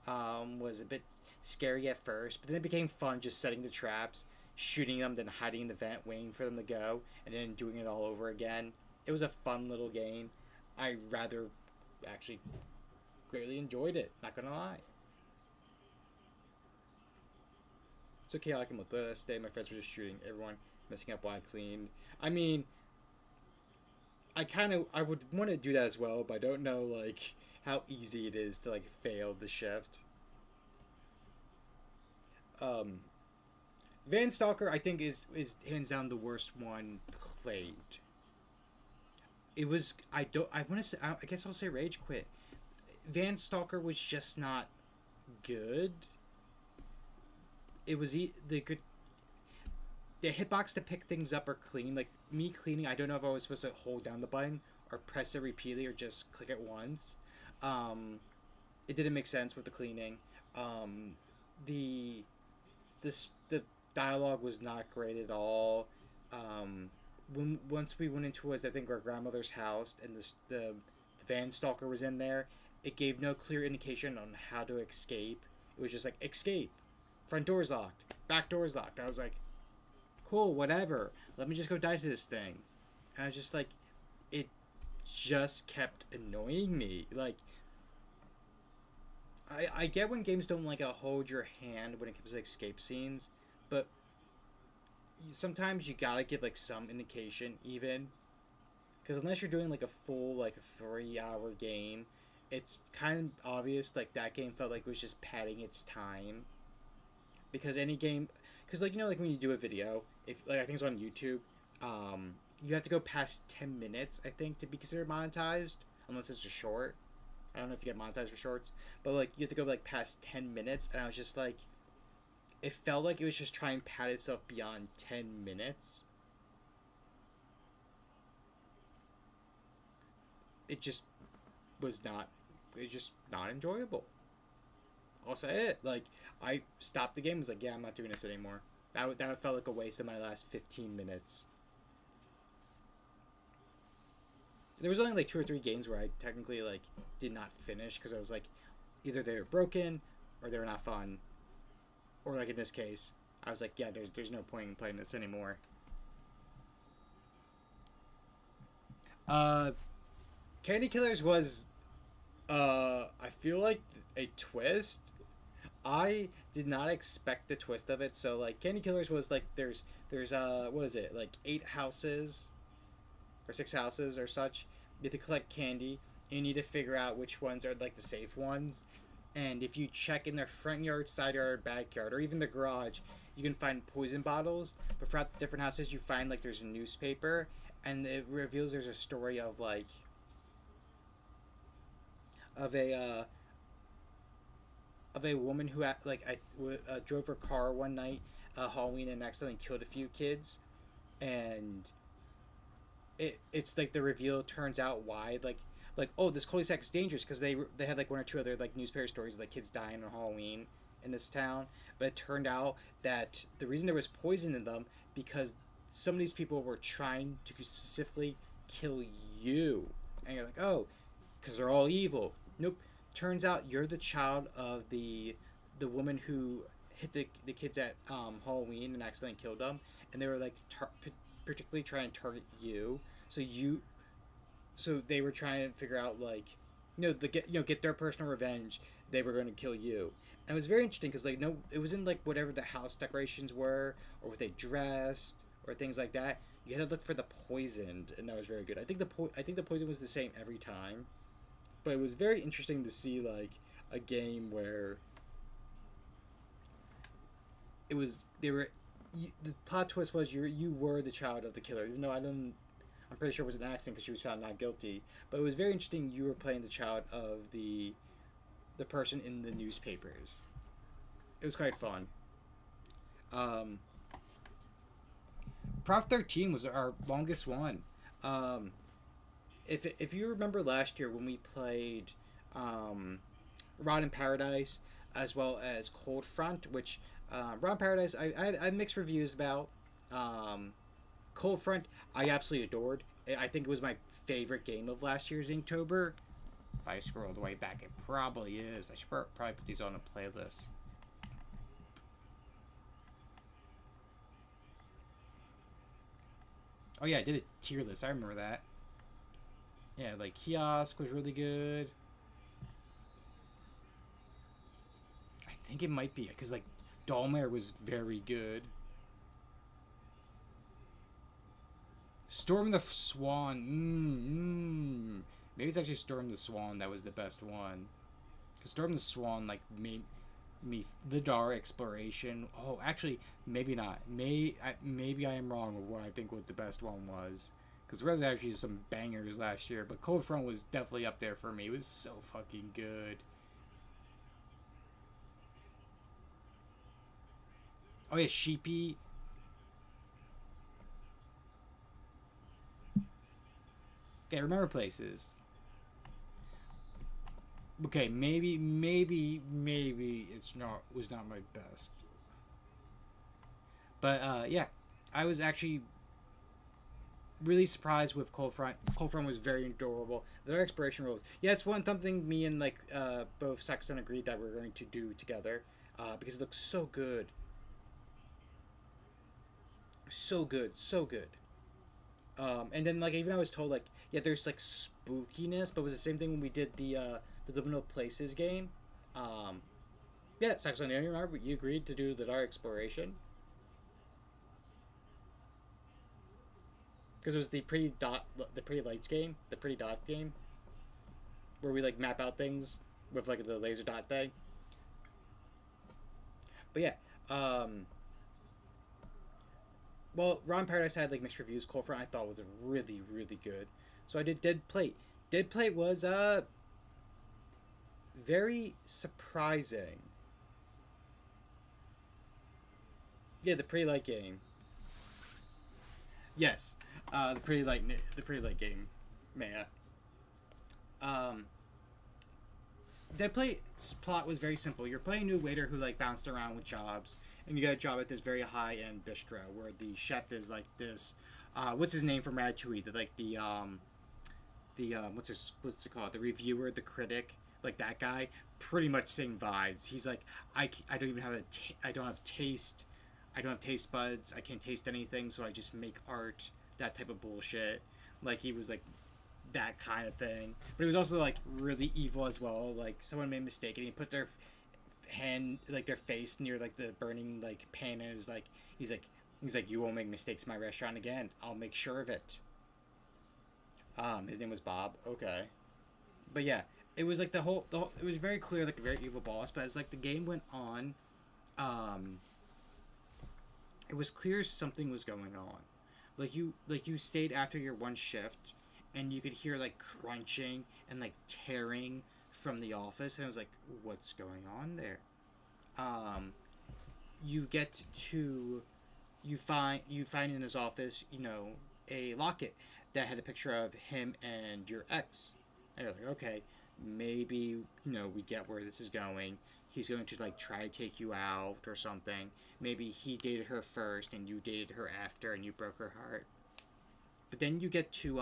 was a bit scary at first, but then it became fun just setting the traps, shooting them, then hiding in the vent, waiting for them to go, and then doing it all over again. It was a fun little game. I rather actually greatly enjoyed it. Not gonna lie. It's okay. I can look. The last day, my friends were just shooting everyone, messing up while I cleaned. I mean, I would want to do that as well, but I don't know like how easy it is to like fail the shift. Um, Van Stalker, I think is hands down the worst one played. It was I don't I want to say I guess I'll say Rage Quit. Van Stalker was just not good. It was the good the hitbox to pick things up or clean. Like me cleaning, I don't know if I was supposed to hold down the button or press it repeatedly or just click it once. Um, it didn't make sense with the cleaning. Um, the the dialogue was not great at all. When once we went into I think our grandmother's house and the van stalker was in there, it gave no clear indication on how to escape. It was just like escape, front door's locked, back door's locked. I was like, cool, whatever. Let me just go die to this thing. And I was just like, it just kept annoying me. Like, I get when games don't like hold your hand when it comes to escape scenes, but sometimes you gotta give like some indication even, because unless you're doing like a full like 3 hour game, it's kind of obvious like that game felt like it was just padding its time. Because any game, because like like when you do a video, if like I think it's on YouTube, you have to go past 10 minutes I think to be considered monetized, unless it's a short. I don't know if you get monetized for shorts, but like you have to go like past 10 minutes, and I was just like, it felt like it was just trying to pad itself beyond 10 minutes. It just was not. It was just not enjoyable. I'll say it. Like I stopped the game. Was like, yeah, I'm not doing this anymore. That felt like a waste of my last 15 minutes. There was only like 2 or 3 games where I technically like did not finish because I was like, either they were broken or they were not fun, or like in this case, I was like, yeah, there's no point in playing this anymore. Uh, Candy Killers was I feel like a twist. I did not expect the twist of it. So like Candy Killers was like there's what is it, like 8 houses or 6 houses or such. You have to collect candy and you need to figure out which ones are like the safe ones. And if you check in their front yard, side yard, backyard, or even the garage, you can find poison bottles. But throughout the different houses, you find like there's a newspaper, and it reveals there's a story of like of a woman who drove her car one night, Halloween, and accidentally killed a few kids, and it's like the reveal turns out why oh, this cul-de-sac is dangerous because they had like 1 or 2 other like newspaper stories of like kids dying on Halloween in this town, but it turned out that the reason there was poison in them because some of these people were trying to specifically kill you, and you're like, oh, because they're all evil. Nope. Turns out you're the child of the woman who hit the kids at Halloween and accidentally killed them, and they were like particularly trying to target you. So they were trying to figure out like, get their personal revenge. They were going to kill you. And it was very interesting because like no, it wasn't like whatever the house decorations were or what they dressed or things like that. You had to look for the poisoned, and that was very good. I think the poison was the same every time, but it was very interesting to see like a game where it was the plot twist was you were the child of the killer. Even though I'm pretty sure it was an accident because she was found not guilty. But it was very interesting. You were playing the child of the person in the newspapers. It was quite fun. Um, Prop 13 was our longest one. Um, if you remember last year when we played um, Rod in Paradise as well as Cold Front, which Rod in Paradise I had mixed reviews about. Um, Cold Front I absolutely adored. I think it was my favorite game of last year's Inktober. If I scroll all the way back, it probably is. I should probably put these on a playlist. Oh yeah, I did a tier list. I remember that. Yeah, like Kiosk was really good. I think it might be because like Dolmare was very good. Storm the Swan. Maybe it's actually Storm the Swan that was the best one. Because Storm the Swan like made me the Dar exploration. Oh, actually, maybe not. Maybe I am wrong with what I think what the best one was. Because there was actually some bangers last year, but Cold Front was definitely up there for me. It was so fucking good. Oh yeah, Sheepy. Okay, remember places. Okay, maybe it's not was not my best, but yeah, I was actually really surprised with Cold Front. Cold Front was very adorable. Their exploration rules, yeah, it's one something me and like both Saxon agreed that we're going to do together, because it looks so good, so good, so good. And then like even I was told like yeah, there's like spookiness, but it was the same thing when we did the Liminal Places game. Um, yeah, Saxon, you remember you agreed to do the dark exploration because it was the pretty lights game, the pretty dot game, where we like map out things with like the laser dot thing. But yeah, well, Ron Paradise had like mixed reviews. Cold Front I thought was really really good, so I did Dead Plate. Dead Plate was very surprising. Yeah, the pretty light game. Yes, the pretty light game, Maya. Um, Dead Plate's plot was very simple. You're playing a new waiter who like bounced around with jobs, and you got a job at this very high end bistro where the chef is like this. What's his name from Ratatouille? What's it called? The reviewer, the critic, like that guy. Pretty much same vibes. He's like, I don't even have I don't have taste. I don't have taste buds. I can't taste anything, so I just make art. That type of bullshit. Like he was like that kind of thing. But he was also like really evil as well. Like someone made a mistake and he put their hand like their face near like the burning like pan and is like he's like you won't make mistakes in my restaurant again. I'll make sure of it. His name was Bob. Okay. But yeah, it was like the whole it was very clear like a very evil boss, but as like the game went on, um it was clear something was going on. Like you stayed after your one shift and you could hear like crunching and like tearing from the office and I was like, what's going on there? Um you get to you find in his office, you know, a locket that had a picture of him and your ex. And you're like, okay, maybe, you know, we get where this is going. He's going to like try to take you out or something. Maybe he dated her first and you dated her after and you broke her heart. But then you get to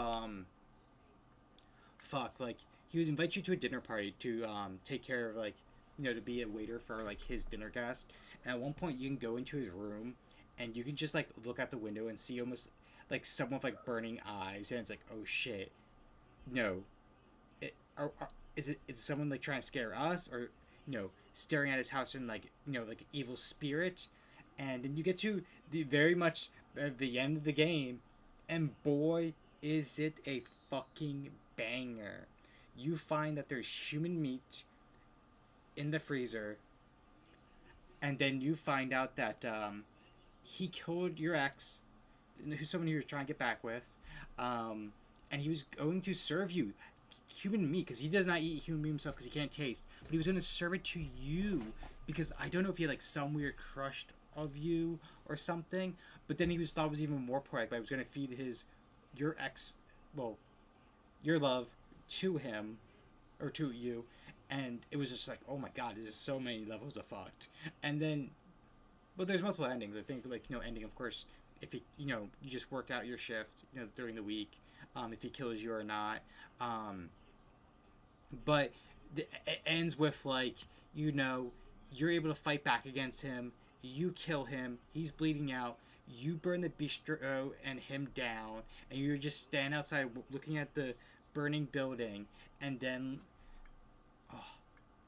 fuck, like he would invite you to a dinner party to take care of like, you know, to be a waiter for like his dinner guest. And at one point you can go into his room and you can just like look out the window and see almost like someone with like burning eyes and it's like, oh shit. No. Is it someone like trying to scare us or you know staring at his house in like you know like evil spirit, and then you get to the very much the end of the game, and boy is it a fucking banger. You find that there's human meat in the freezer, and then you find out that he killed your ex, who's someone he was trying to get back with, and he was going to serve you human meat because he does not eat human meat himself because he can't taste, but he was going to serve it to you because I don't know if he had like some weird crush of you or something, but then he was thought was even more poetic. But I was gonna feed his your ex, well, your love to him or to you, and it was just like, oh my god, this is so many levels of fucked. And then, but there's multiple endings. I think like ending of course if he you just work out your shift during the week, if he kills you or not, but it ends with like you're able to fight back against him. You kill him. He's bleeding out. You burn the bistro and him down, and you're just stand outside looking at the burning building, and then oh,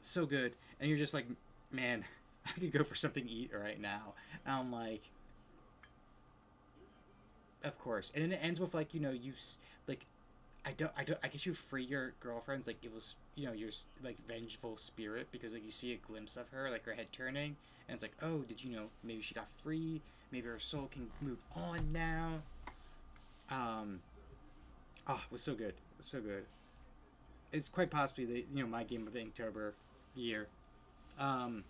so good. And you're just like, man, I could go for something to eat right now. And I'm like, of course. And then it ends with like like I guess you free your girlfriend's like evil your like vengeful spirit, because like you see a glimpse of her like her head turning, and it's like, oh, did maybe she got free, maybe her soul can move on now. It was so good, it was so good. It's quite possibly the my game of the Inktober year. um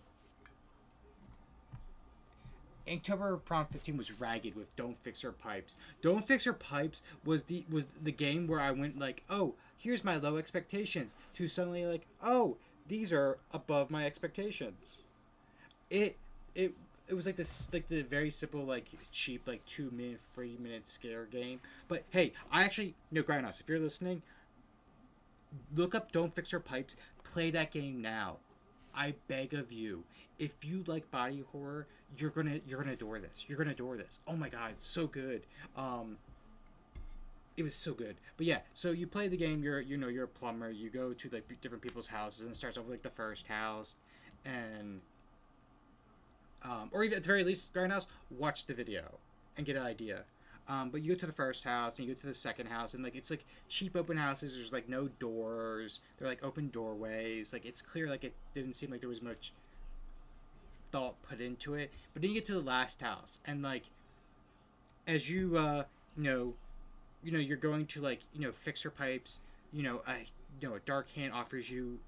Inktober Prompt 15 was ragged with Don't Fix Her Pipes. Don't Fix Her Pipes was the game where I went like, oh, here's my low expectations, to suddenly like, oh, these are above my expectations. It it it was like this like the very simple like cheap like 2 minute 3 minute scare game. But hey, I actually Grindhouse, if you're listening, look up Don't Fix Her Pipes, play that game now. I beg of you. If you like body horror, you're gonna adore this. You're gonna adore this. Oh my god, it's so good. It was so good. But yeah, so you play the game. You're a plumber. You go to like different people's houses, and it starts off with like the first house, and or even at the very least, Grindhouse, watch the video and get an idea. But you go to the first house and you go to the second house, and like it's like cheap open houses. There's like no doors. They're like open doorways. Like it's clear. Like it didn't seem like there was much thought put into it. But then you get to the last house, and like as you're going to like fix her pipes. A dark hand offers you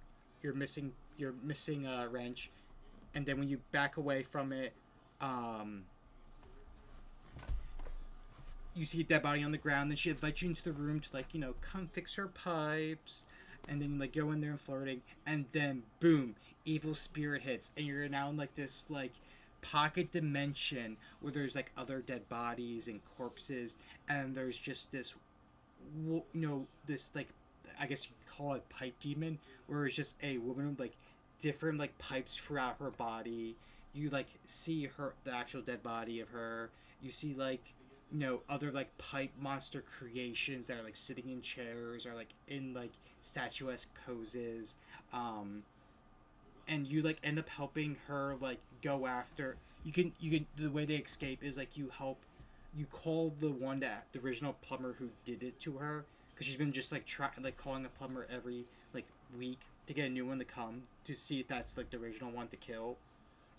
your missing wrench, and then when you back away from it, you see a dead body on the ground. Then she invites you into the room to like come fix her pipes, and then like go in there and flirting, and then boom, evil spirit hits, and you're now in like this like pocket dimension where there's like other dead bodies and corpses, and there's just this this like I guess you could call it pipe demon, where it's just a woman with like different like pipes throughout her body. You like see the actual dead body of her. You see like other like pipe monster creations that are like sitting in chairs or like in like statuesque poses. And you like end up helping her like go after you can the way they escape is like you call the original plumber who did it to her, because she's been just like calling a plumber every like week to get a new one to come to see if that's like the original one to kill.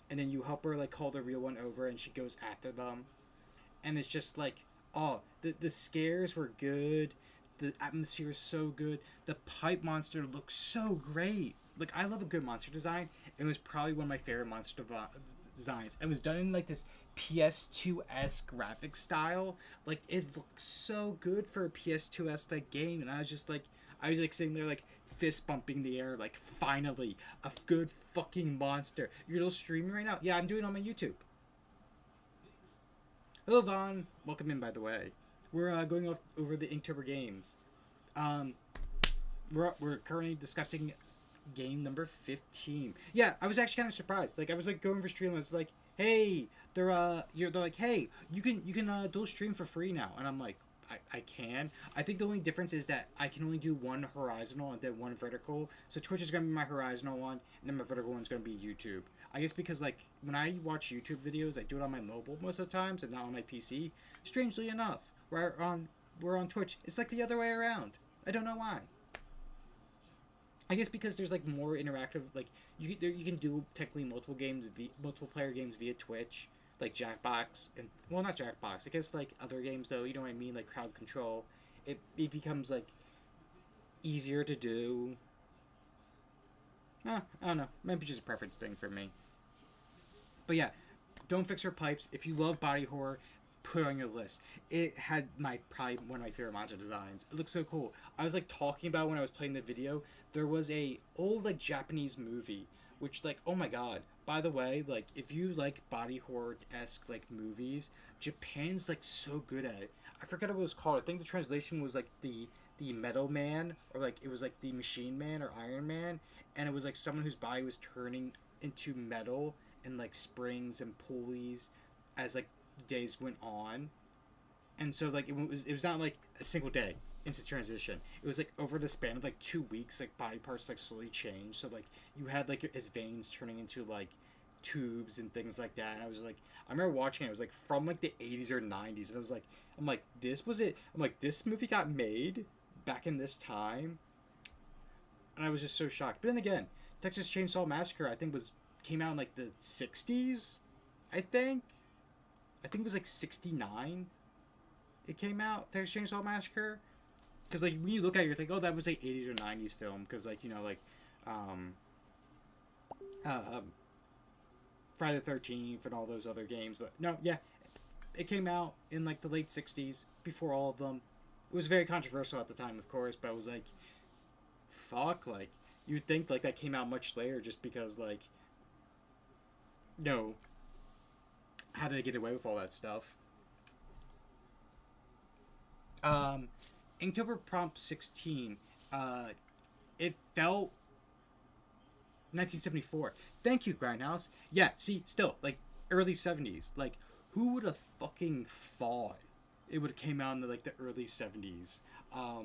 And then you help her like call the real one over, and she goes after them. And it's just like, oh, the scares were good, the atmosphere is so good, the pipe monster looks so great. Like, I love a good monster design. It was probably one of my favorite monster designs. It was done in like this PS2-esque graphic style. Like, it looked so good for a PS2-esque like game, and I was like sitting there like fist bumping the air, like, finally a good fucking monster. You're still streaming right now? Yeah, I'm doing it on my YouTube. Hello, Vaughn. Welcome in, by the way. We're going over the Inktober games. We're currently discussing game number 15. Yeah, I was actually kind of surprised. Like, I was like going for stream. I was like, hey, they're like, hey, you can dual stream for free now, and I'm like, I can. I think the only difference is that I can only do one horizontal and then one vertical. So Twitch is gonna be my horizontal one, and then my vertical one's gonna be YouTube. I guess because like when I watch YouTube videos, I do it on my mobile most of the times and not on my PC. Strangely enough, we're on Twitch, it's like the other way around. I don't know why. I guess because there's like more interactive, like you can do technically multiple player games via Twitch, like Jackbox, and well, not Jackbox. I guess like other games though. You know what I mean? Like crowd control. It becomes like easier to do. I don't know. Maybe just a preference thing for me. But yeah, Don't Fix Her Pipes. If you love body horror, put it on your list. It had my probably one of my favorite monster designs. It looks so cool. I was like talking about when I was playing the video. There was a old like Japanese movie, which like oh my god. By the way, like if you like body horror esque like movies, Japan's like so good at it. I forget what it was called. I think the translation was like the Metal Man, or like it was like the Machine Man or Iron Man, and it was like someone whose body was turning into metal and like springs and pulleys as like days went on. And so like it was not like a single day instant transition. It was like over the span of like 2 weeks, like body parts like slowly changed. So like you had like his veins turning into like tubes and things like that. And I was like, I remember watching it. It was like from like the 80s or 90s, and I was like, I'm like, this was it. I'm like, this movie got made back in this time, and I was just so shocked. But then again, Texas Chainsaw Massacre I think was came out in like the 60s. I think it was like 69. It came out Texas Chainsaw Massacre, because like when you look at it, you're like, oh, that was like 80s or 90s film, because like you know like um, uh, Friday the 13th and all those other games. But no, yeah, it came out in like the late 60s before all of them. It was very controversial at the time, of course, but I was like, fuck, like you'd think like that came out much later just because like no, how did they get away with all that stuff? Um, Inktober Prompt 16. It felt 1974. Thank you, Grindhouse. Yeah, see, still like early 70s. Like, who would have fucking thought it would have came out in the, like the early 70s? Oh,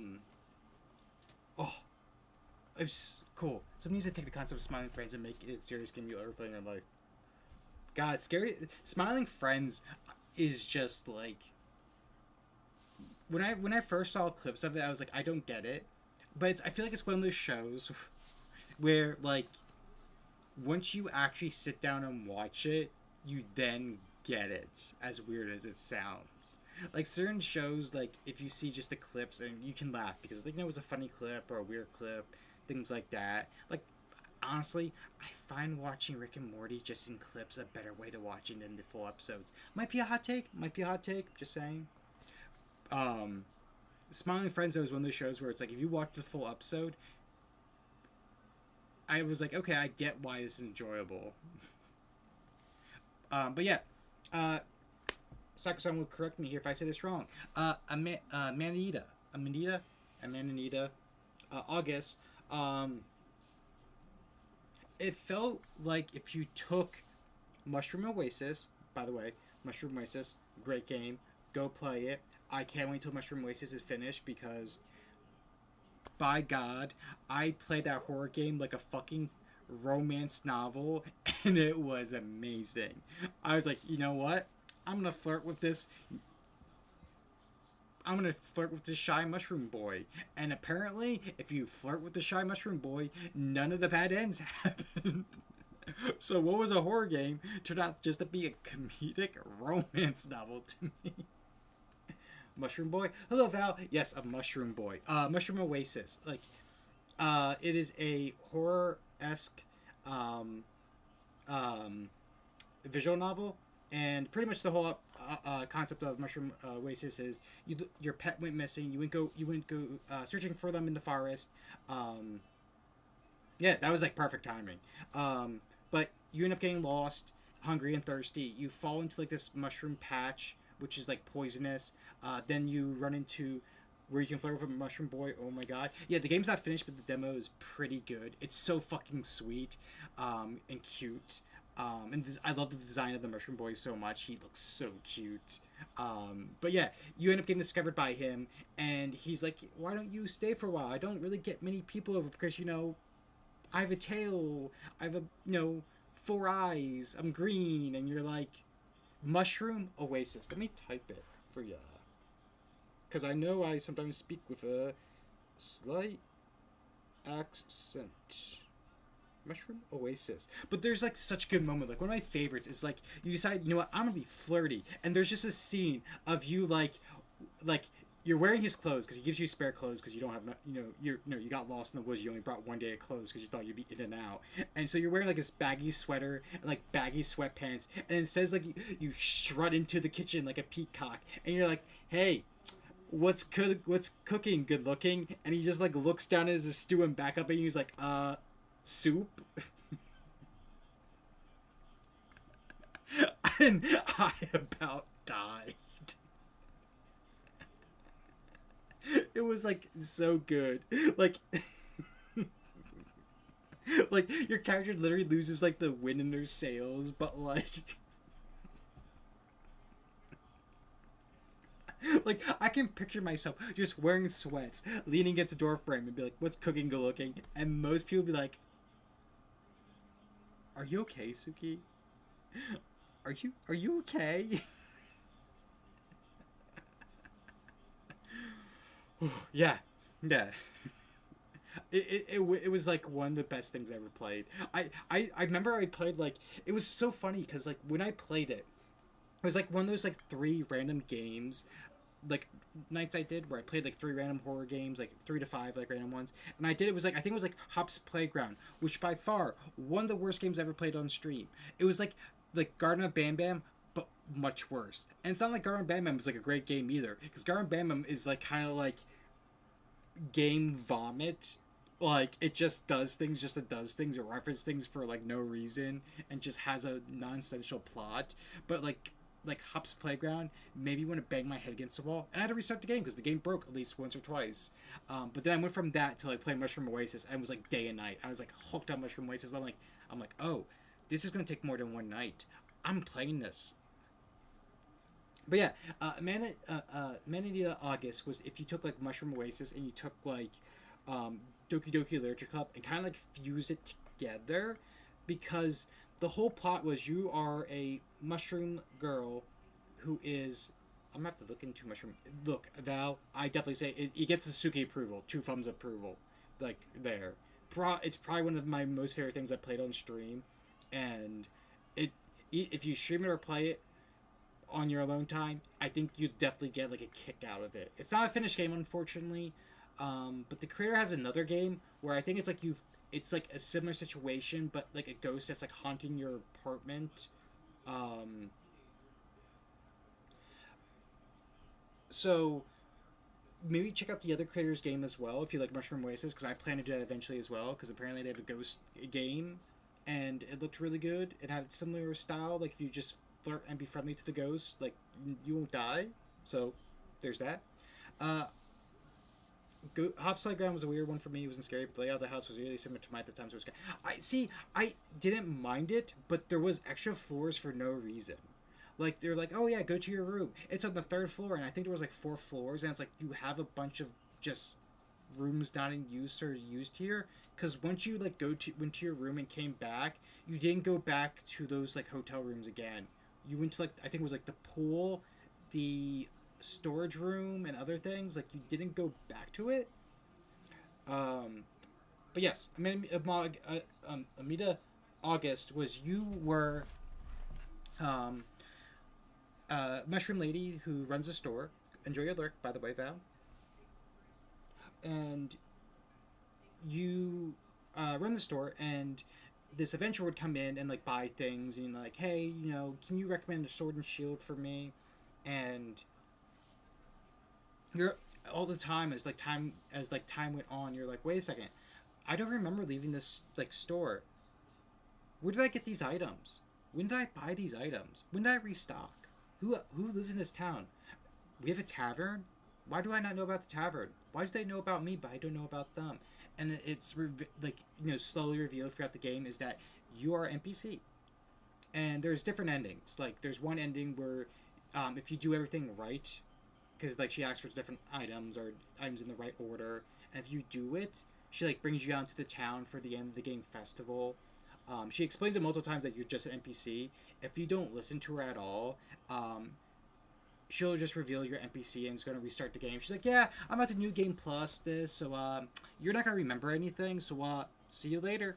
it's cool. Some needs to take the concept of smiling friends and make it serious game you ever play in your life. God, scary. Smiling Friends is just like when I first saw clips of it, I was like, I don't get it. But I feel like it's one of those shows where like once you actually sit down and watch it, you then get it. As weird as it sounds, like certain shows, like if you see just the clips and you can laugh because like, you know, it's a funny clip or a weird clip, things like that. Like honestly, I find watching Rick and Morty just in clips a better way to watch it than the full episodes. Might be a hot take. Might be a hot take. Just saying. Um, Smiling Friends though is one of those shows where it's like if you watch the full episode, I was like, okay, I get why this is enjoyable. But yeah, Sakusan will correct me here if I say this wrong. Amanita, August. It felt like if you took Mushroom Oasis, by the way, Mushroom Oasis, great game. Go play it. I can't wait till Mushroom Oasis is finished because, by God, I played that horror game like a fucking romance novel, and it was amazing. I was like, you know what? I'm gonna flirt with this. I'm gonna flirt with this shy mushroom boy. And apparently, if you flirt with the shy mushroom boy, none of the bad ends happen. So what was a horror game turned out just to be a comedic romance novel to me. Mushroom Boy. Hello, Val. Yes, a Mushroom Boy. Mushroom Oasis. Like, it is a horror-esque visual novel, and pretty much the whole concept of Mushroom Oasis is your pet went missing. You went go searching for them in the forest. Yeah, that was like perfect timing. But you end up getting lost, hungry and thirsty. You fall into like this mushroom patch, which is like poisonous. Then you run into where you can flirt with a mushroom boy. Oh my god. Yeah, the game's not finished, but the demo is pretty good. It's so fucking sweet and cute. I love the design of the mushroom boy so much. He looks so cute. But yeah, you end up getting discovered by him, and he's like, why don't you stay for a while? I don't really get many people over because, you know, I have a tail. I have four eyes. I'm green. And you're like, Mushroom Oasis. Let me type it for ya. Because I know I sometimes speak with a slight accent. Mushroom Oasis. But there's like such a good moment. Like one of my favorites is like you decide, you know what, I'm gonna be flirty. And there's just a scene of you like you're wearing his clothes because he gives you spare clothes because you don't have you got lost in the woods. You only brought one day of clothes because you thought you'd be in and out, and so you're wearing like this baggy sweater and like baggy sweatpants, and it says like you strut into the kitchen like a peacock, and you're like, hey, what's cooking, good looking? And he just like looks down at his stew and back up at you. He's like, soup. And I about died. It was like so good. Like like your character literally loses like the wind in their sails, but like I can picture myself just wearing sweats, leaning against a door frame and be like, what's cooking good looking? And most people be like, are you okay, Suki? Are you okay? Yeah. Yeah. It was like one of the best things I ever played. I remember I played like it was so funny because like when I played it, it was like one of those like three random games, like nights I did where I played like three random horror games, like 3 to 5 like random ones, and I did it was like I think it was like Hop's Playground, which by far one of the worst games I ever played on stream. It was like Garden of Bam Bam, but much worse. And it's not like Garden of Bam Bam was like a great game either, because Garden of Bam Bam is like kind of like game vomit. Like it just does things just it does things, it references things for like no reason and just has a non-essential plot. But like Hop's Playground made me want to bang my head against the wall, and I had to restart the game because the game broke at least once or twice. But then I went from that to like playing Mushroom Oasis, and it was like day and night. I was like hooked on Mushroom Oasis. I'm like, oh, this is gonna take more than one night. I'm playing this. But yeah, Manada August was if you took like Mushroom Oasis and you took like Doki Doki Literature Club and kind of like fuse it together, because the whole plot was you are a mushroom girl who is. I'm gonna have to look into mushroom. Look, Val, I definitely say it gets the Suki approval, 2 thumbs approval, like there. It's probably one of my most favorite things I played on stream, and it if you stream it or play it on your alone time, I think you definitely get like a kick out of it. It's not a finished game, unfortunately, but the creator has another game where I think it's like it's like a similar situation, but like a ghost that's like haunting your apartment. Um, so maybe check out the other creator's game as well if you like Mushroom Oasis, because I plan to do that eventually as well, because apparently they have a ghost game and it looked really good. It had a similar style, like if you just flirt and be friendly to the ghost, like you won't die. So there's that. Uh, Hop's Playground was a weird one for me. It wasn't scary, but the layout of the house was really similar to mine at the time, so it was scary. I see. I didn't mind it, but there was extra floors for no reason. Like they're like, oh yeah, go to your room. It's on the 3rd floor, and I think there was like 4 floors, and it's like you have a bunch of just rooms not in use or used here. Because once you like went to your room and came back, you didn't go back to those like hotel rooms again. You went to like I think it was like the pool, the storage room, and other things. Like you didn't go back to it. Um, but yes, I mean, Amida August was you were um, mushroom lady who runs a store. Enjoy your lurk, by the way, Val. And you run the store, and this adventurer would come in and like buy things, and like, hey, can you recommend a sword and shield for me? And you're all the time as time went on, you're like, wait a second, I don't remember leaving this like store. Where did I get these items? When did I buy these items? When did I restock? Who lives in this town? We have a tavern. Why do I not know about the tavern? Why do they know about me, but I don't know about them? And it's like slowly revealed throughout the game is that you are NPC, and there's different endings. Like there's one ending where if you do everything right, because like she asks for different items or items in the right order, and if you do it, she like brings you out to the town for the end of the game festival. She explains it multiple times that you're just an NPC. If you don't listen to her at all, she'll just reveal your NPC and it's going to restart the game. She's like, yeah, I'm at the new game plus this, so you're not going to remember anything, so see you later.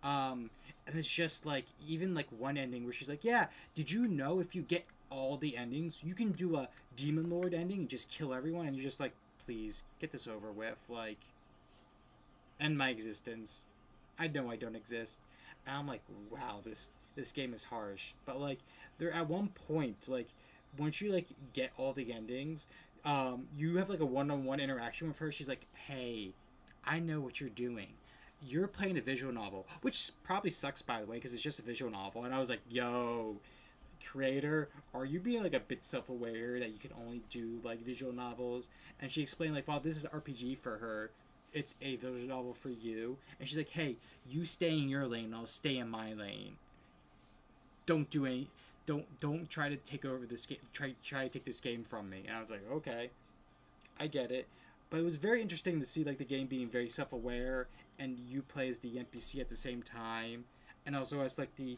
And it's just like even like one ending where she's like, yeah, did you know if you get all the endings. You can do a Demon Lord ending and just kill everyone, and you're just like, please get this over with. Like, end my existence. I know I don't exist. And I'm like, wow, this game is harsh. But like, there at one point, like, once you like get all the endings, you have like a one-on-one interaction with her. She's like, hey, I know what you're doing. You're playing a visual novel, which probably sucks, by the way, because it's just a visual novel. And I was like, yo, creator, are you being like a bit self-aware that you can only do like visual novels? And she explained like, wow, this is RPG for her, it's a visual novel for you. And she's like, hey, you stay in your lane, I'll stay in my lane. Don't do any, don't try to take over this game, try to take this game from me. And I was like, okay, I get it. But it was very interesting to see like the game being very self-aware, and you play as the NPC at the same time, and also as like the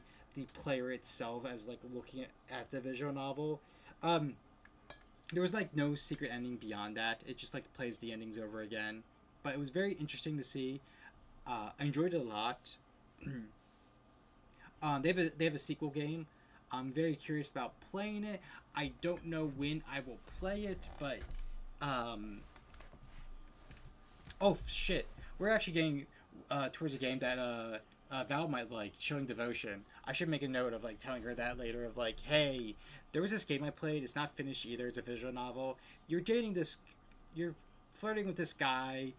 player itself as like looking at the visual novel. Um, there was like no secret ending beyond that. It just like plays the endings over again. But it was very interesting to see. I enjoyed it a lot. They have a sequel game. I'm very curious about playing it. I don't know when I will play it, but oh shit, we're actually getting towards a game that Val might like, showing Devotion. I should make a note of like telling her that later. Of like, hey, there was this game I played. It's not finished either. It's a visual novel. You're flirting with this guy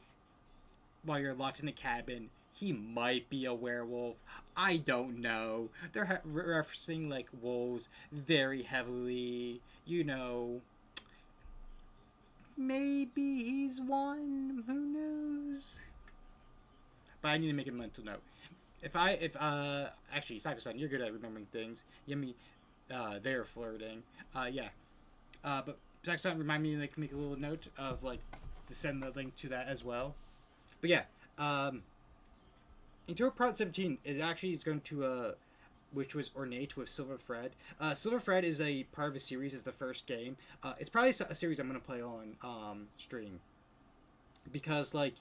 while you're locked in a cabin. He might be a werewolf. I don't know. They're referencing like wolves very heavily. You know, maybe he's one. Who knows? But I need to make a mental note. If actually, Saga-san, you're good at remembering things. Yumi, they're flirting. Yeah. But Saga-san, remind me to like make a little note of like to send the link to that as well. But yeah, Inktober Part 17 is going to which was Ornate with Silver Thread. Silver Thread is a part of a series. Is the first game. It's probably a series I'm gonna play on stream, because like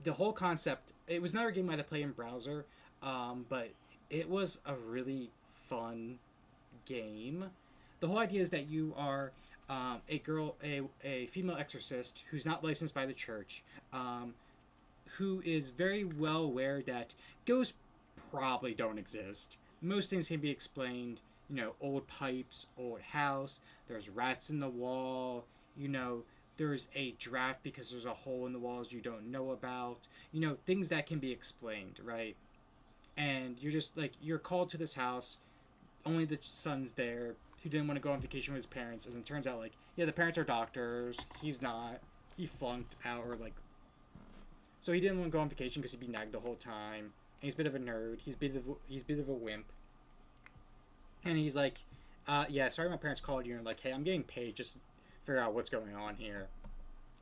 the whole concept. It was another game I had to play in browser, but it was a really fun game. The whole idea is that you are a female exorcist who's not licensed by the church, who is very well aware that ghosts probably don't exist. Most things can be explained, you know, old pipes, old house, there's rats in the wall, you know, there's a draft because there's a hole in the walls you don't know about, you know, things that can be explained, right? And you're just like, you're called to this house, only the son's there, who didn't want to go on vacation with his parents, and it turns out like, yeah, the parents are doctors, he's not, he flunked out, or like, so he didn't want to go on vacation because he'd be nagged the whole time. And he's a bit of a nerd. He's a bit of a wimp. And he's like, yeah, sorry my parents called you. And like, hey, I'm getting paid. Just figure out what's going on here.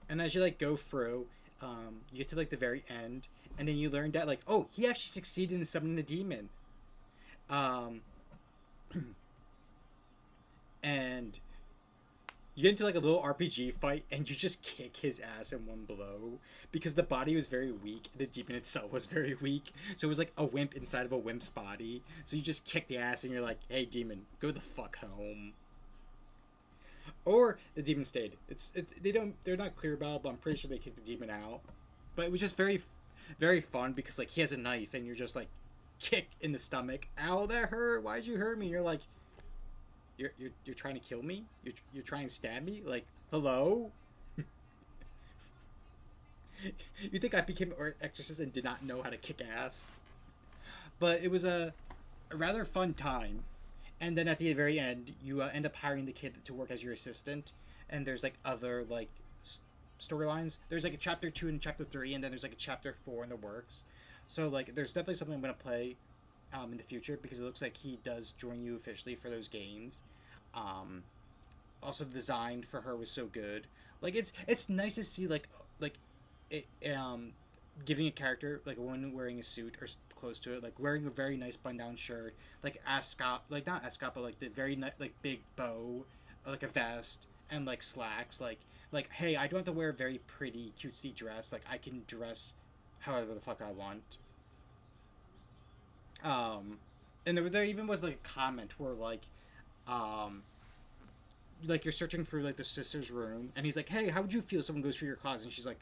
And as you like go through, you get to like the very end. And then you learn that like, oh, he actually succeeded in summoning a demon. And you get into like a little RPG fight, and you just kick his ass in one blow, because the body was very weak, the demon itself was very weak, so it was like a wimp inside of a wimp's body. So you just kick the ass, and you're like, hey demon, go the fuck home. Or the demon stayed. They're not clear about it, but I'm pretty sure they kicked the demon out. But it was just very, very fun, because like he has a knife, and you're just like, kick in the stomach. Ow, that hurt. Why'd you hurt me? You're like, You're trying to kill me? You're trying to stab me? Like, hello? You think I became an exorcist and did not know how to kick ass? But it was a rather fun time. And then at the very end, you end up hiring the kid to work as your assistant. And there's like other like storylines. There's like a chapter 2 and chapter 3, and then there's like a chapter 4 in the works. So like there's definitely something I'm gonna play in the future, because it looks like he does join you officially for those games. Also, the design for her was so good. Like it's nice to see like it giving a character like a woman wearing a suit or close to it, like wearing a very nice button down shirt, like ascot, like not ascot, but like the very like big bow, like a vest and like slacks. Like hey, I don't have to wear a very pretty cutesy dress. Like I can dress however the fuck I want. And there even was like a comment where like like you're searching for like the sister's room, and he's like, "Hey, how would you feel if someone goes through your closet?" And she's like,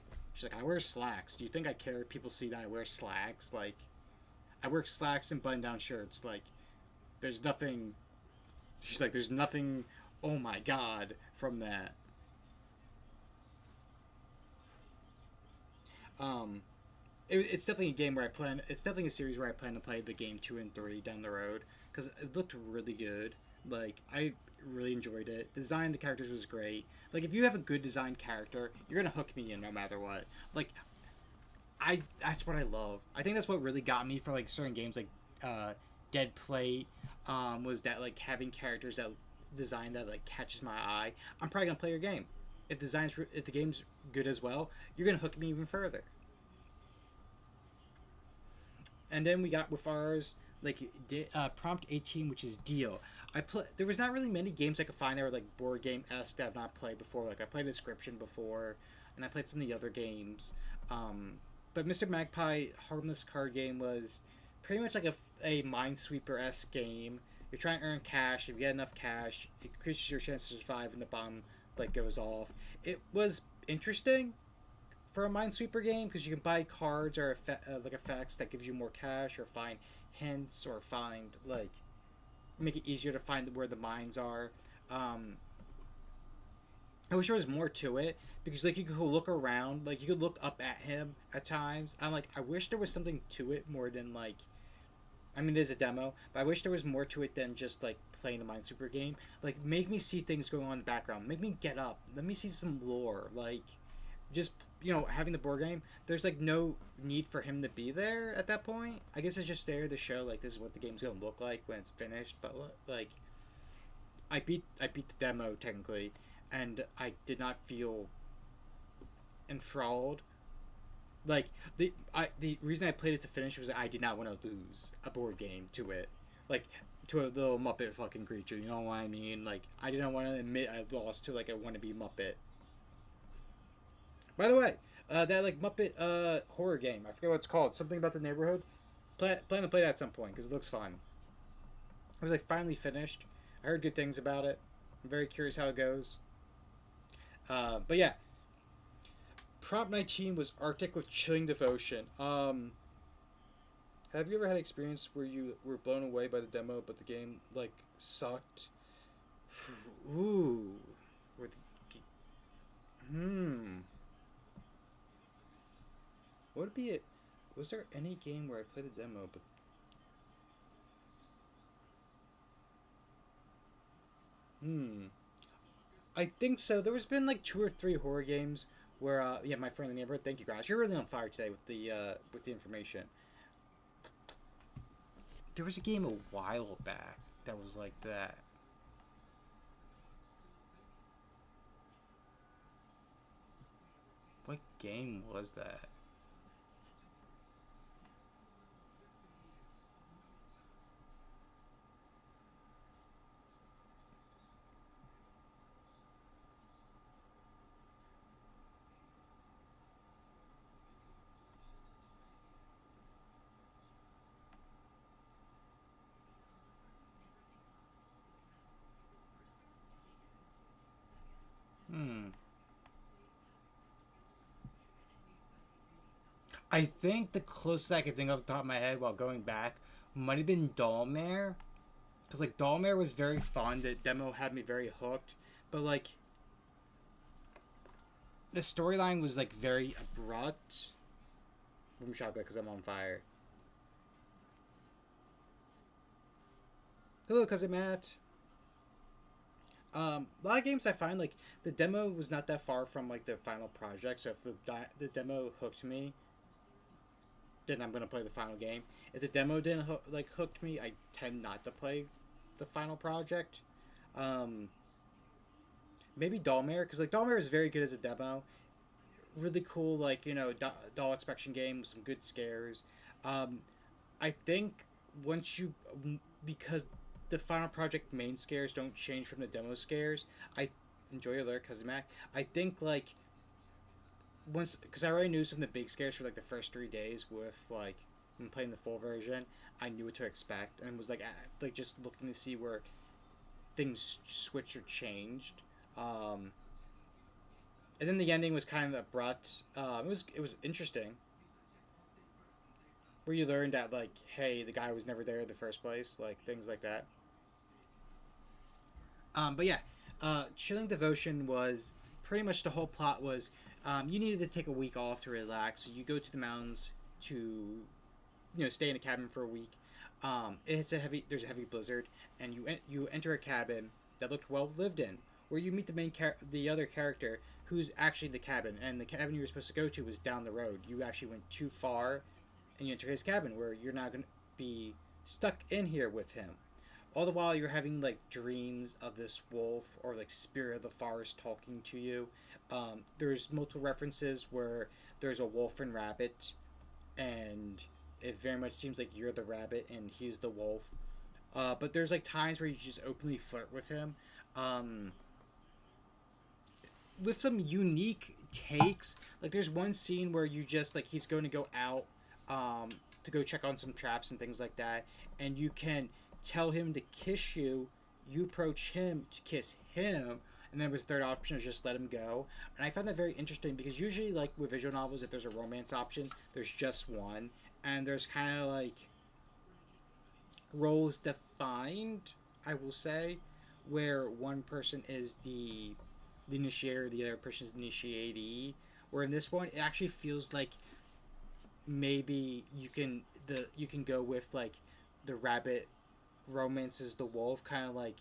"I wear slacks. Do you think I care if people see that I wear slacks? Like, I wear slacks and button-down shirts. Like, there's nothing." She's like, "There's nothing. Oh my god, from that." Um, it's definitely a game where I plan. It's definitely a series where I plan to play the game 2 and 3 down the road because it looked really good. Like I really enjoyed it. The design of the characters was great. Like if you have a good designed character, you're gonna hook me in no matter what. Like that's what I love. I think that's what really got me for like certain games like Dead Plate. Was that like having characters that design that like catches my eye. I'm probably gonna play your game. If the game's good as well, you're gonna hook me even further. And then we got with ours like prompt 18, which is deal. There was not really many games I could find that were like board game esque that I've not played before. Like I played Inscription before, and I played some of the other games. Um, but Mr. Magpie Harmless Card Game was pretty much like a Minesweeper esque game. You're trying to earn cash. If you get enough cash, it increases your chance to survive, and the bomb like goes off. It was interesting for a Minesweeper game because you can buy cards or like effects that gives you more cash or find hints or find like make it easier to find where the mines are. Um, I wish there was more to it because like you could look around, like you could look up at him at times. I'm like, I wish there was something to it more than like. I mean, it is a demo, but I wish there was more to it than just like playing a Minesweeper game. Like, make me see things going on in the background. Make me get up. Let me see some lore. Like, just having the board game, there's like no need for him to be there at that point. I guess it's just there to show like this is what the game's gonna look like when it's finished. But like I beat the demo technically, and I did not feel enthralled. Like the reason I played it to finish was that I did not want to lose a board game to it, like to a little Muppet fucking creature. You know what I mean? Like I didn't want to admit I lost to like a wannabe Muppet. By the way, that like Muppet horror game. I forget what it's called. Something about the neighborhood. Plan to play that at some point because it looks fun. I was like finally finished. I heard good things about it. I'm very curious how it goes. But yeah, Prop 19 was Arctic with chilling devotion. Have you ever had an experience where you were blown away by the demo, but the game like sucked? Ooh, with hmm. What would be it? Was there any game where I played a demo, but hmm? I think so. There was been like 2 or 3 horror games where yeah, my friendly neighborhood. Thank you, guys. You're really on fire today with the information. There was a game a while back that was like that. What game was that? Hmm. I think the closest I could think off the top of my head while going back might have been Dollmare. Because, like, Dollmare was very fun. The demo had me very hooked. But, like, the storyline was, like, very abrupt. Boom shot because I'm on fire. Hello, cousin Matt. A lot of games I find, like, the demo was not that far from, like, the final project. So if the demo hooked me, then I'm gonna play the final game. If the demo didn't hooked me, I tend not to play the final project. Um, Maybe Dollmare because like Dollmare is very good as a demo. Really cool, like doll inspection game with some good scares. Um, I think once you because the final project main scares don't change from the demo scares. I enjoy your alert, cousin Mac. I think like once because I already knew some of the big scares for like the first 3 days with like when playing the full version. I knew what to expect and was like just looking to see where things switched or changed. Um, and then the ending was kind of abrupt. It was interesting, where you learned that like, hey, the guy was never there in the first place, like things like that. But yeah, Chilling Devotion was pretty much the whole plot was you needed to take a week off to relax. So you go to the mountains to stay in a cabin for a week. There's a heavy blizzard, and you enter a cabin that looked well lived in, where you meet the other character who's actually the cabin, and the cabin you were supposed to go to was down the road. You actually went too far, and you enter his cabin where you're not going to be stuck in here with him. All the while you're having like dreams of this wolf or like spirit of the forest talking to you. There's multiple references where there's a wolf and rabbit, and it very much seems like you're the rabbit and he's the wolf. But there's like times where you just openly flirt with him, with some unique takes. Like there's one scene where you just like he's going to go out to go check on some traps and things like that, and you can tell him to kiss you. You approach him to kiss him, and then with the third option is just let him go. And I found that very interesting because usually, like with visual novels, if there's a romance option, there's just one, and there's kind of like roles defined, I will say, where one person is the initiator, the other person is the initiatee. Where in this one, it actually feels like maybe you can go with like the rabbit romances the wolf, kind of like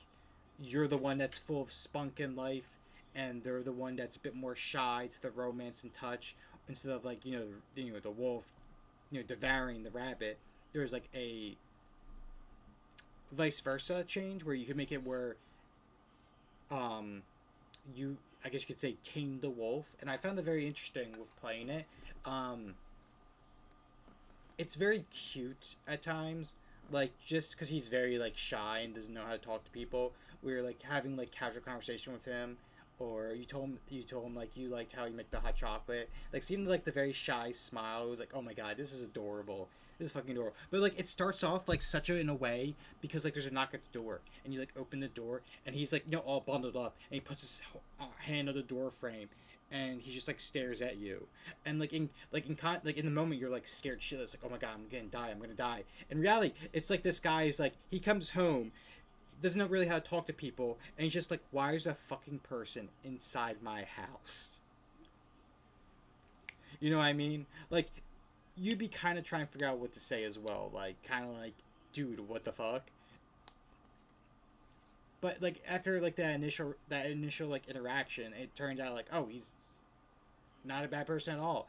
you're the one that's full of spunk in life, and they're the one that's a bit more shy to the romance and touch, instead of like the wolf devouring the rabbit. There's like a vice versa change where you can make it where you, I guess you could say, tame the wolf, and I found that very interesting with playing it. It's very cute at times, like just because he's very like shy and doesn't know how to talk to people. We were like having like casual conversation with him, or you told him like you liked how you make the hot chocolate. Like seemed like the very shy smile. It was like, oh my god, this is adorable. This is fucking adorable. But like it starts off like such a in a way because like there's a knock at the door, and you like open the door, and he's like all bundled up, and he puts his hand on the door frame, and he just like stares at you, and like in the moment you're like scared shitless, like, oh my god, I'm gonna die. In reality, it's like this guy is like, he comes home, doesn't know really how to talk to people, and he's just like, why is a fucking person inside my house? You know what I mean? Like, you'd be kind of trying to figure out what to say as well, like kind of like, dude, what the fuck? But like after like that initial like interaction, it turns out like, oh, he's not a bad person at all.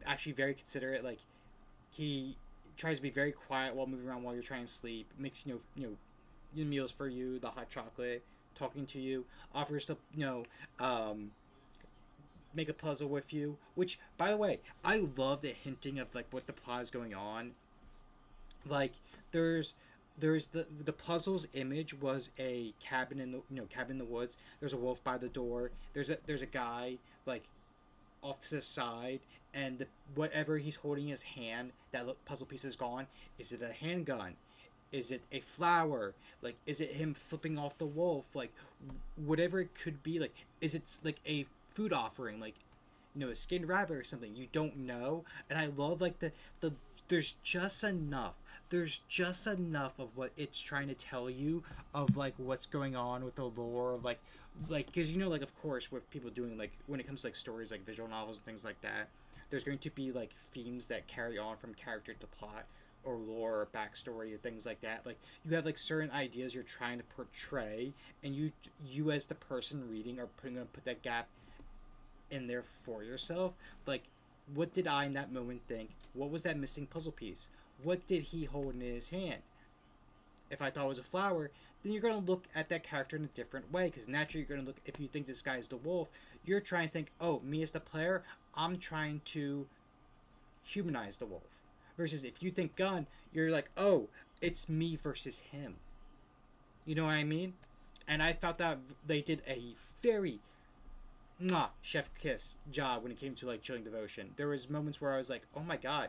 Actually, very considerate. Like he tries to be very quiet while moving around while you're trying to sleep. Makes meals for you, the hot chocolate, talking to you, offers to make a puzzle with you. Which, by the way, I love the hinting of like what the plot is going on. Like there's the puzzle's image was a cabin in the cabin in the woods. There's a wolf by the door. There's a guy like off to the side, and whatever he's holding in his hand, that puzzle piece is gone. Is it a handgun? Is it a flower? Like, is it him flipping off the wolf? Like, whatever it could be. Like, is it like a food offering? Like, a skinned rabbit or something? You don't know. And I love like the there's just enough. There's just enough of what it's trying to tell you of like what's going on with the lore of like because like of course with people doing like when it comes to like stories like visual novels and things like that, there's going to be like themes that carry on from character to plot or lore or backstory or things like that. Like you have like certain ideas you're trying to portray, and you as the person reading are gonna put that gap in there for yourself. Like, what did I in that moment think? What was that missing puzzle piece? What did he hold in his hand? If I thought it was a flower, then you're going to look at that character in a different way, because naturally you're going to look, if you think this guy is the wolf, you're trying to think, oh, me as the player, I'm trying to humanize the wolf. Versus if you think gun, you're like, oh, it's me versus him. You know what I mean? And I thought that they did a very chef kiss job when it came to like Chilling Devotion. There was moments where I was like, oh my god,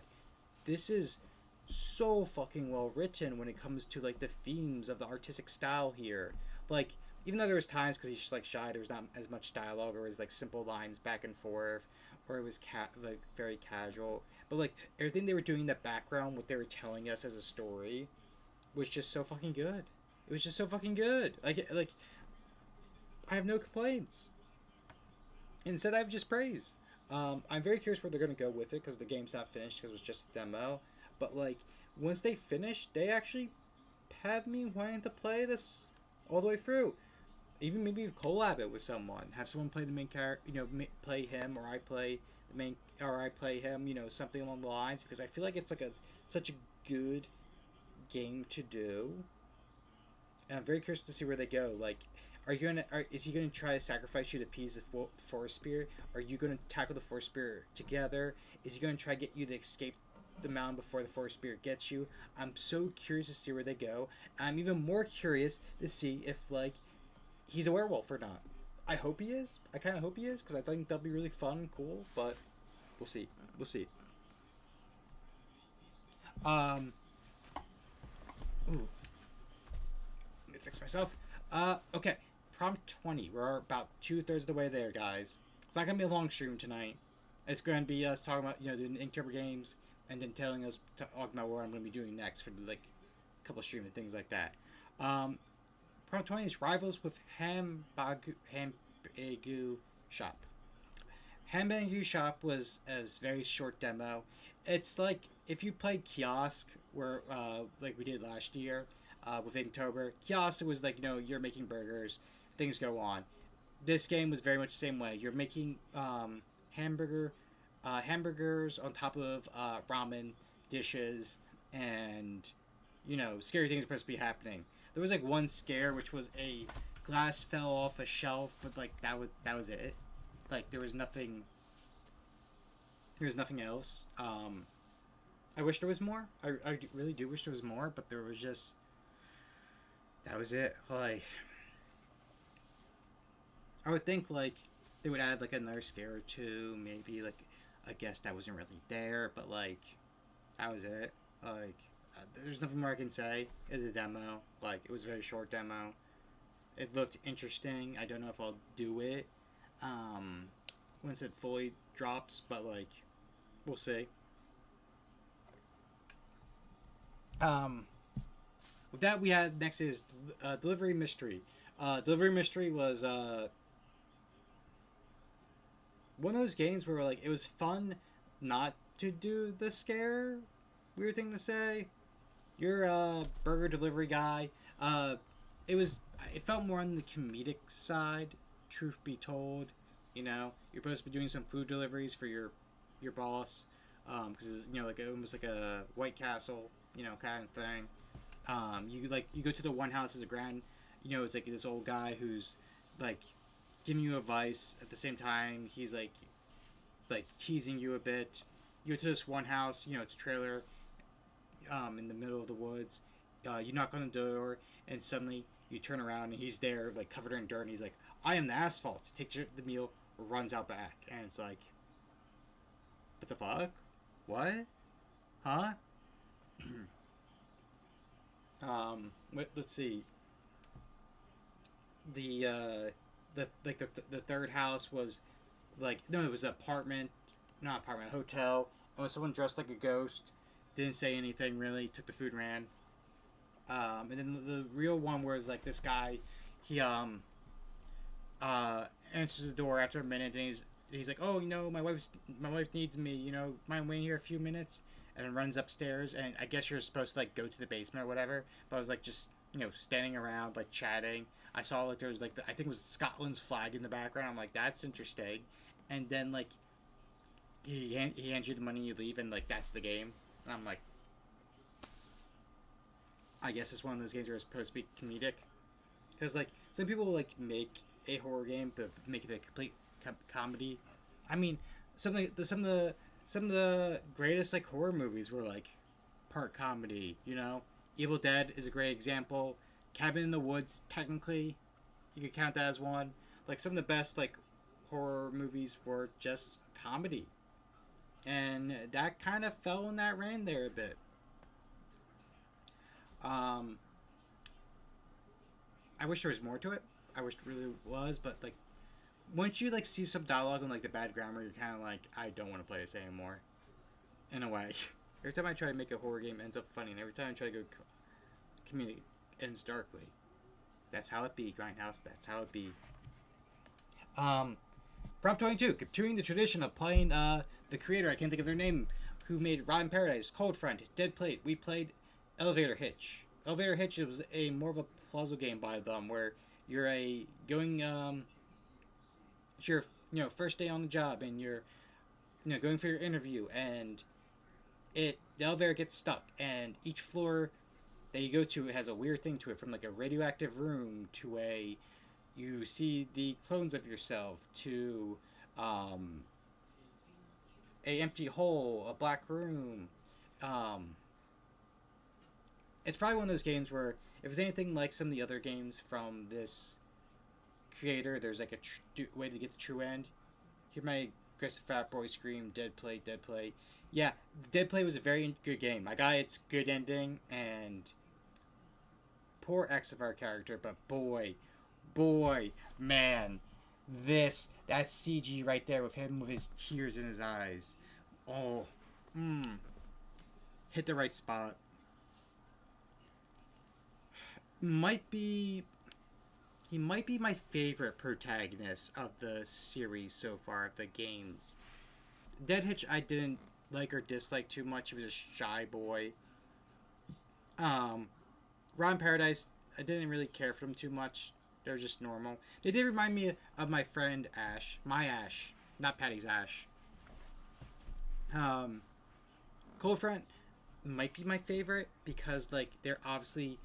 this is so fucking well written when it comes to like the themes of the artistic style here. Like even though there was times because he's just like shy, there was not as much dialogue, or it was like simple lines back and forth, or it was like very casual. But like everything they were doing in the background, what they were telling us as a story, was just so fucking good. It was just so fucking good. Like I have no complaints. Instead, I have just praise. I'm very curious where they're gonna go with it because the game's not finished because it was just a demo. But like once they finish, they actually have me wanting to play this all the way through. Even maybe collab it with someone. Have someone play the main character. Play him, or I play the main, or I play him. Something along the lines, because I feel like it's like such a good game to do. And I'm very curious to see where they go. Like, is he gonna try to sacrifice you to appease the forest spirit? Are you gonna tackle the forest spirit together? Is he gonna try to get you to escape the mountain before the forest spirit gets you? I'm so curious to see where they go. I'm even more curious to see if like he's a werewolf or not. I hope he is. I kind of hope he is because I think that'll be really fun and cool. But we'll see. We'll see. Um. Ooh. Let me fix myself. Okay. Prompt 20. We're about 2/3 of the way there, guys. It's not gonna be a long stream tonight. It's going to be us talking about the Inktober games, and then telling us talking about what I'm going to be doing next for like a couple of streams and things like that. Prompt 20 is rivals with Hambagu Shop. Hambagu Shop was a very short demo. It's like if you played Kiosk, where like we did last year with Inktober. Kiosk was like you're making burgers, things go on. This game was very much the same way. You're making hamburgers on top of ramen dishes, and scary things are supposed to be happening. There was like one scare which was a glass fell off a shelf, but like that was it. Like there was nothing else. I wish there was more. I really do wish there was more, but there was just that was it. Like I would think like they would add like another scare or two, maybe like a guest that wasn't really there, but like that was it. Like there's nothing more I can say. It's a demo. Like it was a very short demo. It looked interesting. I don't know if I'll do it once it fully drops, but like we'll see. With that, we had next is Delivery Mystery. Delivery Mystery was one of those games where like it was fun not to do the scare. Weird thing to say. You're a burger delivery guy. It felt more on the comedic side. Truth be told, you're supposed to be doing some food deliveries for your boss, because like almost like a White Castle, kind of thing. You go to the one house as a grand, it's like this old guy who's like giving you advice at the same time he's like teasing you a bit. You go to this one house, it's a trailer, in the middle of the woods. You knock on the door, and suddenly you turn around, and he's there, like covered in dirt, and he's like, "I am the asphalt." Takes the meal, runs out back, and it's like, what the fuck? What? Huh? Let's see. The third house was like no, it was an apartment, not apartment, hotel. And was someone dressed like a ghost. Didn't say anything really. Took the food, ran. And then the real one was like this guy. He answers the door after a minute, and he's like, "Oh, my wife needs me. Mind waiting here a few minutes?" And then runs upstairs. And I guess you're supposed to like go to the basement or whatever. But I was like just standing around like chatting. I saw like there was like I think it was Scotland's flag in the background. I'm like, that's interesting. And then like he hands you the money, you leave, and like that's the game. And I'm like, I guess it's one of those games where it's supposed to be comedic, because like some people like make a horror game but make it a complete comedy. I mean, some of the greatest like horror movies were like part comedy. Evil Dead is a great example. Cabin in the Woods, technically, you could count that as one. Like some of the best like horror movies were just comedy, and that kind of fell in that reign there a bit. I wish there was more to it. I wish it really was, but like once you like see some dialogue and like the bad grammar, you're kind of like, I don't want to play this anymore. In a way, every time I try to make a horror game, it ends up funny, and every time I try to go community, it ends darkly. That's how it be, Grindhouse. That's how it be. Um, Prompt 22, continuing the tradition of playing the creator, I can't think of their name, who made Rotten Paradise, Cold Front, Dead Plate. We played Elevator Hitch. Elevator Hitch was a more of a puzzle game by them where you're a going it's your first day on the job and you're going for your interview and the elevator gets stuck and each floor that you go to has a weird thing to it, from like a radioactive room to a you see the clones of yourself to um, a empty hole, a black room. Um, it's probably one of those games where if it's anything like some of the other games from this creator, there's like a way to get the true end. Hear my aggressive fat boy scream, dead play, dead play. Yeah, Dead Play was a very good game. I got its good ending, and poor X of our character, but boy, man, that CG right there with him with his tears in his eyes. Oh, hit the right spot. Might be He might be my favorite protagonist of the series so far, of the games. Dead Hitch I didn't like or dislike too much. He was a shy boy. Ron Paradise, I didn't really care for them too much. They're just normal. They did remind me of my friend Ash. My Ash. Not Patty's Ash. Cold Front might be my favorite because like they're obviously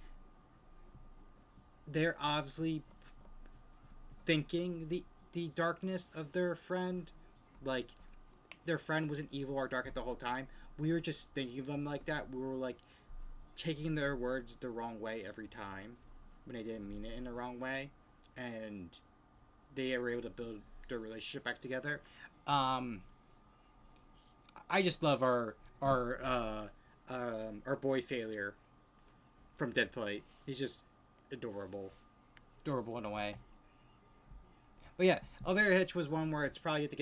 thinking the darkness of their friend. Like their friend wasn't evil or dark at the whole time. We were just thinking of them like that. We were like taking their words the wrong way every time when they didn't mean it in the wrong way, and they were able to build their relationship back together. I just love our boy Failure from Dead Plate. He's just adorable in a way. But yeah, Elevator Hitch was one where it's probably you have to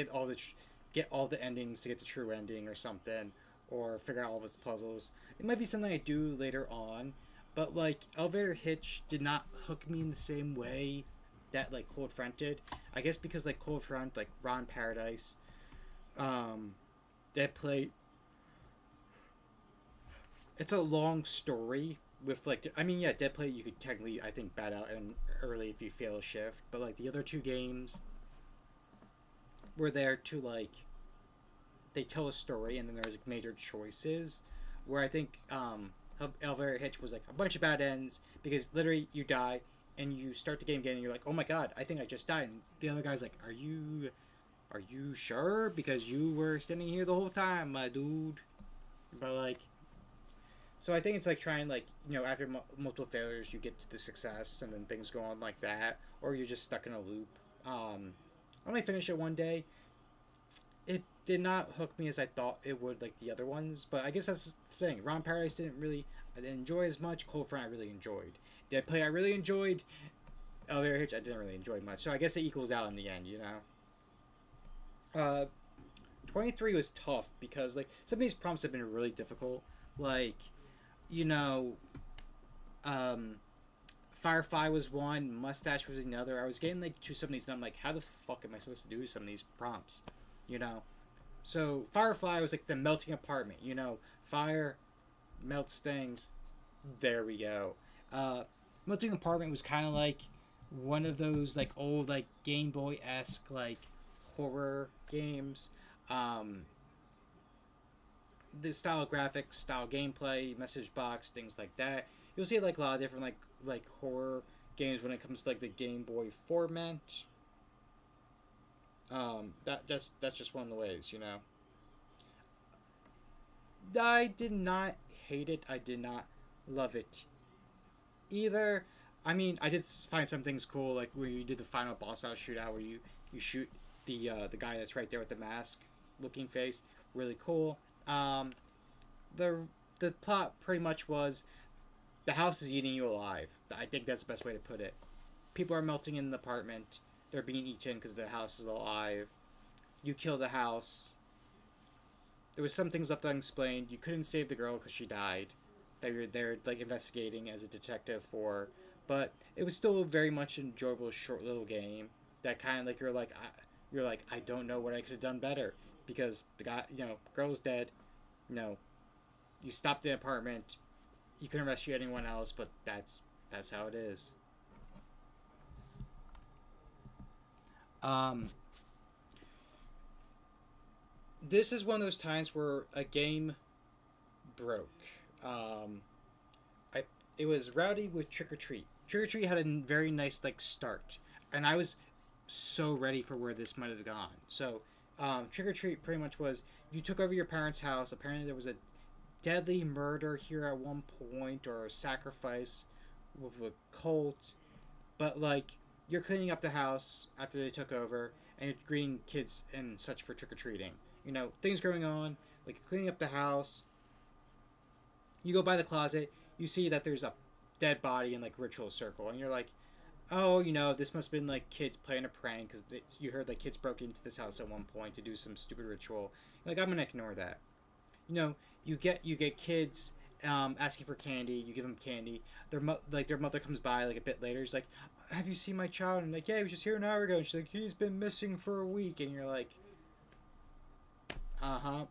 get all the endings to get the true ending or something, or figure out all of its puzzles. It might be something I do later on, but like Elevator Hitch did not hook me in the same way that like Cold Front did. I guess because like Cold Front, like Ron Paradise, Dead Plate. It's a long story with like Dead Plate you could technically I think bat out and early if you fail a shift, but like the other two games were there to like they tell a story and then there's like major choices where I think Elevator Hitch was like a bunch of bad ends because literally you die and you start the game again and you're like, oh my god, I think I just died, and the other guy's like, are you sure, because you were standing here the whole time, my dude. But like, so I think it's like trying like after multiple failures you get to the success and then things go on like that, or you're just stuck in a loop. I might finish it one day. It did not hook me as I thought it would, like the other ones, but I guess that's the thing. Ron Paradise I didn't enjoy as much. Cold Front I really enjoyed. Dead Play I really enjoyed. Elevator Hitch I didn't really enjoy much. So I guess it equals out in the end, 23 was tough because like some of these prompts have been really difficult. Like, Firefly was one, Mustache was another. I was getting like to some of these and I'm like, how the fuck am I supposed to do some of these prompts? So Firefly was like the melting apartment, fire melts things. There we go. Melting apartment was kind of like one of those like old like Game Boy-esque like horror games. The style graphics, style gameplay, message box, things like that. You'll see like a lot of different like horror games when it comes to like the Game Boy format. That's just one of the ways, I did not hate it. I did not love it either. I mean, I did find some things cool, like where you did the final boss out shootout, where you shoot the guy that's right there with the mask looking face. Really cool. The plot pretty much was the house is eating you alive. I think that's the best way to put it. People are melting in the apartment. They're being eaten because the house is alive. You kill the house. There was some things left unexplained. You couldn't save the girl because she died. That you're there like investigating as a detective for, but it was still a very much enjoyable short little game. That kind of like you're like I don't know what I could have done better because the guy girl's dead. No, you stopped the apartment. You couldn't rescue anyone else, but that's how it is. Um, this is one of those times where a game broke. Um, I it was Rowdy with Trick or Treat. Trick or Treat had a very nice like start, and I was so ready for where this might have gone. So, Trick or Treat pretty much was you took over your parents' house. Apparently, there was a deadly murder here at one point, or a sacrifice with a cult. But like, you're cleaning up the house after they took over, and you're greeting kids and such for trick or treating. Things going on, like cleaning up the house. You go by the closet, you see that there's a dead body in like ritual circle, and you're like, oh, this must have been like kids playing a prank because you heard like kids broke into this house at one point to do some stupid ritual. Like I'm gonna ignore that. You get kids asking for candy. You give them candy. Their mother comes by like a bit later. She's like, "Have you seen my child?" And like, "Yeah, he was just here an hour ago." And she's like, "He's been missing for a week." And you're like, "Uh huh,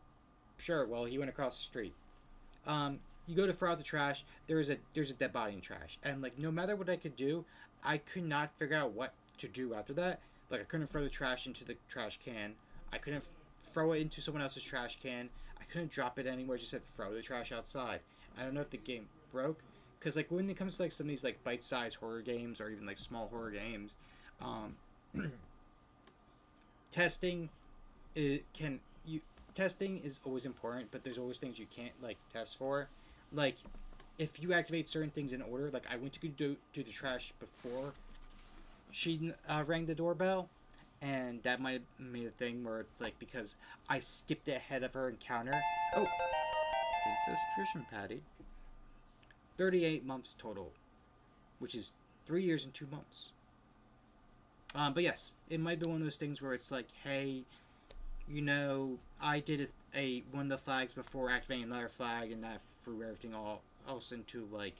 sure." Well, he went across the street. You go to throw out the trash. There's a dead body in trash, and like no matter what I could do, I could not figure out what to do after that. Like I couldn't throw the trash into the trash can. I couldn't throw it into someone else's trash can. I couldn't drop it anywhere. I just said throw the trash outside. I don't know if the game broke, because like when it comes to like some of these like bite-sized horror games or even like small horror games, um, testing it can you testing is always important, but there's always things you can't like test for. Like if you activate certain things in order, like I went to go do the trash before she rang the doorbell, and that might have made a thing where it's like because I skipped ahead of her encounter. Oh, thanks for the subscription, Patty. 38 months total, which is 3 years and 2 months. But yes, it might be one of those things where it's like, hey, I did a one of the flags before activating another flag, and that threw everything all else into like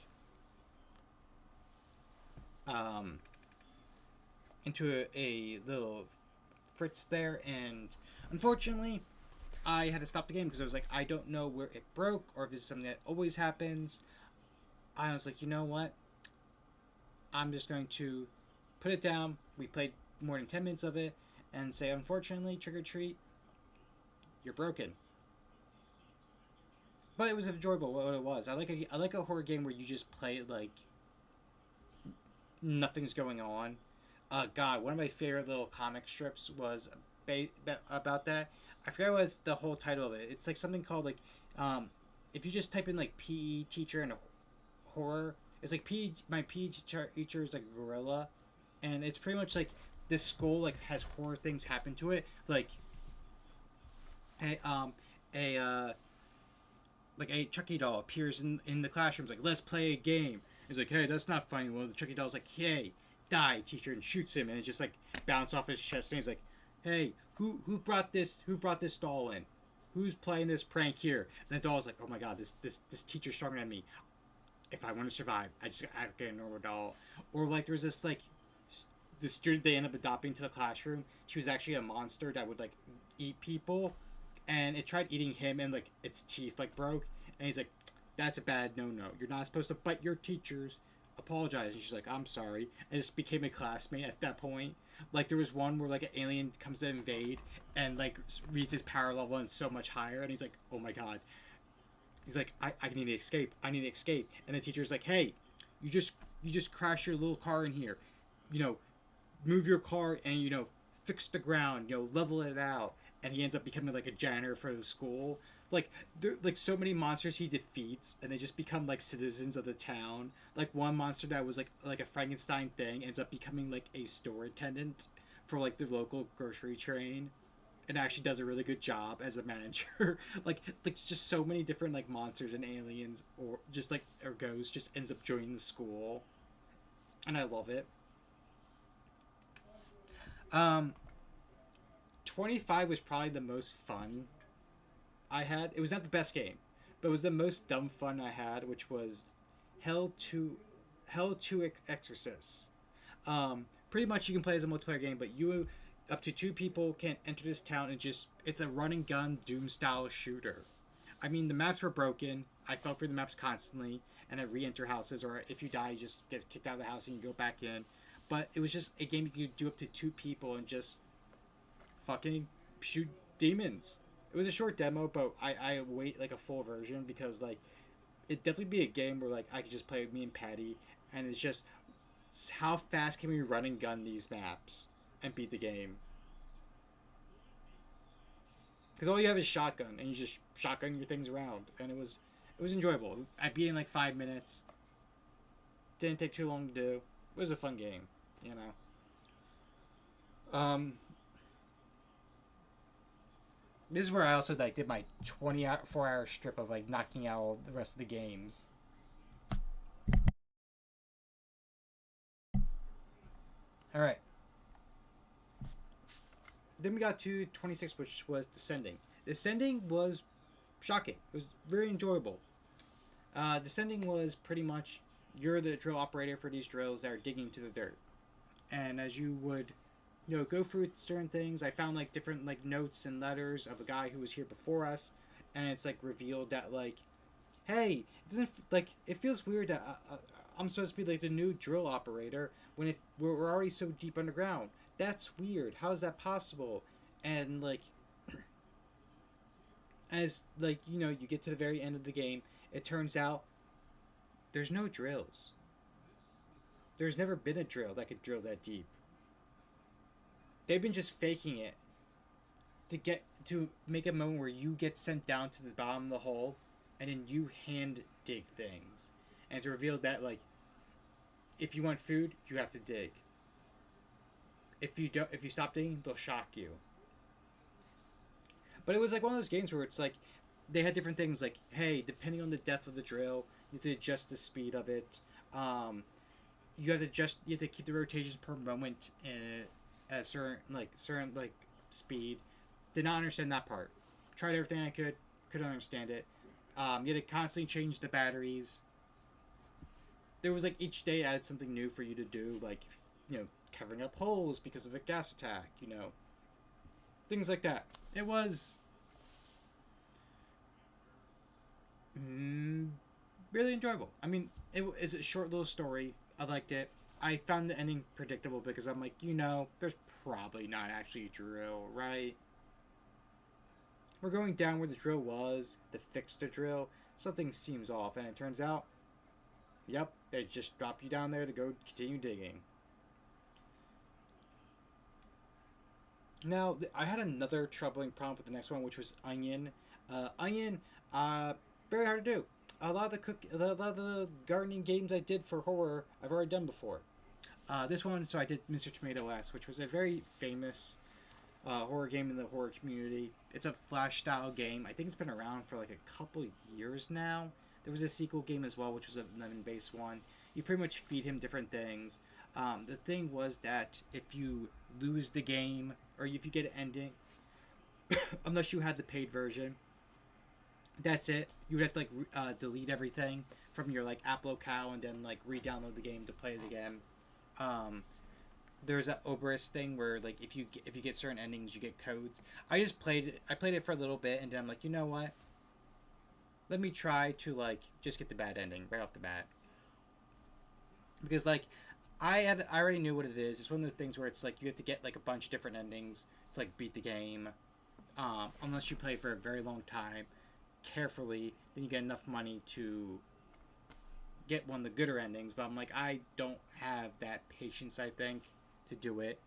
um into a little fritz there, and unfortunately, I had to stop the game because I was like, I don't know where it broke or if this is something that always happens. I was like, you know what? I'm just going to put it down. We played more than 10 minutes of it and say, unfortunately, Trick or Treat, you're broken. But it was enjoyable what it was. I like a horror game where you just play it like nothing's going on. God, one of my favorite little comic strips was about that. I forgot what's the whole title of it. It's like something called like, if you just type in like PE teacher and horror, it's like my PE teacher is like a gorilla, and it's pretty much like this school like has horror things happen to it, like a a like a Chucky doll appears in the classrooms like let's play a game. It's like, hey, that's not funny. Well, the Chucky doll's like, hey, die, teacher, and shoots him, and it just like bounces off his chest, and he's like, hey, who brought this doll in? Who's playing this prank here? And the doll's like, oh my god, this teacher's stronger than me. If I want to survive, I just gotta get a normal doll. Or like there's this like the student they end up adopting to the classroom. She was actually a monster that would like eat people, and it tried eating him, and like its teeth like broke, and he's like, that's a bad no. You're not supposed to bite your teachers. Apologize. And she's like, I'm sorry. And just became a classmate at that point. Like there was one where like an alien comes to invade and like reads his power level and so much higher, and he's like, oh my god. He's like, I need to escape. I need to escape. And the teacher's like, hey, you just crash your little car in here. Move your car and fix the ground. Level it out. And he ends up becoming like a janitor for the school. Like there, like so many monsters he defeats, and they just become like citizens of the town. Like one monster that was like a Frankenstein thing ends up becoming like a store attendant for like the local grocery chain, and actually does a really good job as a manager. like just so many different like monsters and aliens or just like or ghosts just ends up joining the school, and I love it. Um, 25 was probably the most fun I had. It was not the best game, but it was the most dumb fun I had, which was Hell to Hell to Exorcist. Pretty much you can play as a multiplayer game, but you up to two people can enter this town and just it's a run and gun Doom style shooter. I mean the maps were broken. I fell through the maps constantly, and I re-enter houses, or if you die, you just get kicked out of the house and you go back in. But it was just a game you could do up to two people and just fucking shoot demons. It was a short demo, but I wait like a full version because like it definitely be a game where like I could just play with me and Patty, and it's just how fast can we run and gun these maps and beat the game? Because all you have is shotgun, and you just shotgun your things around, and it was enjoyable. I beat in like 5 minutes. Didn't take too long to do. It was a fun game, you know. This is where I also like did my 24 hour strip of like knocking out all the rest of the games. All right. Then we got to 26, which was Descending. Descending was shocking. It was very enjoyable. Descending was pretty much you're the drill operator for these drills that are digging into the dirt, and as you would, go through certain things, I found like different like notes and letters of a guy who was here before us, and it's like revealed that like, hey, it doesn't like it feels weird that I'm supposed to be like the new drill operator when we're already so deep underground. That's weird. How is that possible? And like as like you get to the very end of the game, it turns out there's no drills. There's never been a drill that could drill that deep. They've been just faking it to make a moment where you get sent down to the bottom of the hole, and then you hand dig things, and it's revealed that like if you want food, you have to dig. If you stop digging, they'll shock you. But it was like one of those games where it's like they had different things like, hey, depending on the depth of the drill, you have to adjust the speed of it. You have to keep the rotations per moment at a certain speed. Did not understand that part. Tried everything I couldn't understand it. You had to constantly change the batteries. There was like each day added something new for you to do, like covering up holes because of a gas attack, things like that. It was really enjoyable. I mean, it is a short little story. I liked it. I found the ending predictable because I'm like, there's probably not actually a drill, right? We're going down where the drill was, to fix the drill. Something seems off, and it turns out, yep, they just drop you down there to go continue digging. Now, I had another troubling problem with the next one, which was Onion. Onion, very hard to do. A lot of the gardening games I did for horror, I've already done before. This one, so I did Mr. Tomato S, which was a very famous horror game in the horror community. It's a Flash style game. I think it's been around for like a couple years now. There was a sequel game as well, which was a lemon-based one. You pretty much feed him different things. The thing was that if you lose the game, or if you get an ending, unless you had the paid version, that's it. You would have to delete everything from your like app locale and then like re-download the game to play it again. There's that Oberus thing where like if you get certain endings, you get codes. I played it for a little bit, and then I'm like, you know what? Let me try to like just get the bad ending right off the bat, because like I already knew what it is. It's one of the things where it's like you have to get like a bunch of different endings to like beat the game, unless you play for a very long time, carefully. Then you get enough money to get one of the gooder endings. But I'm like, I don't have that patience, I think, to do it.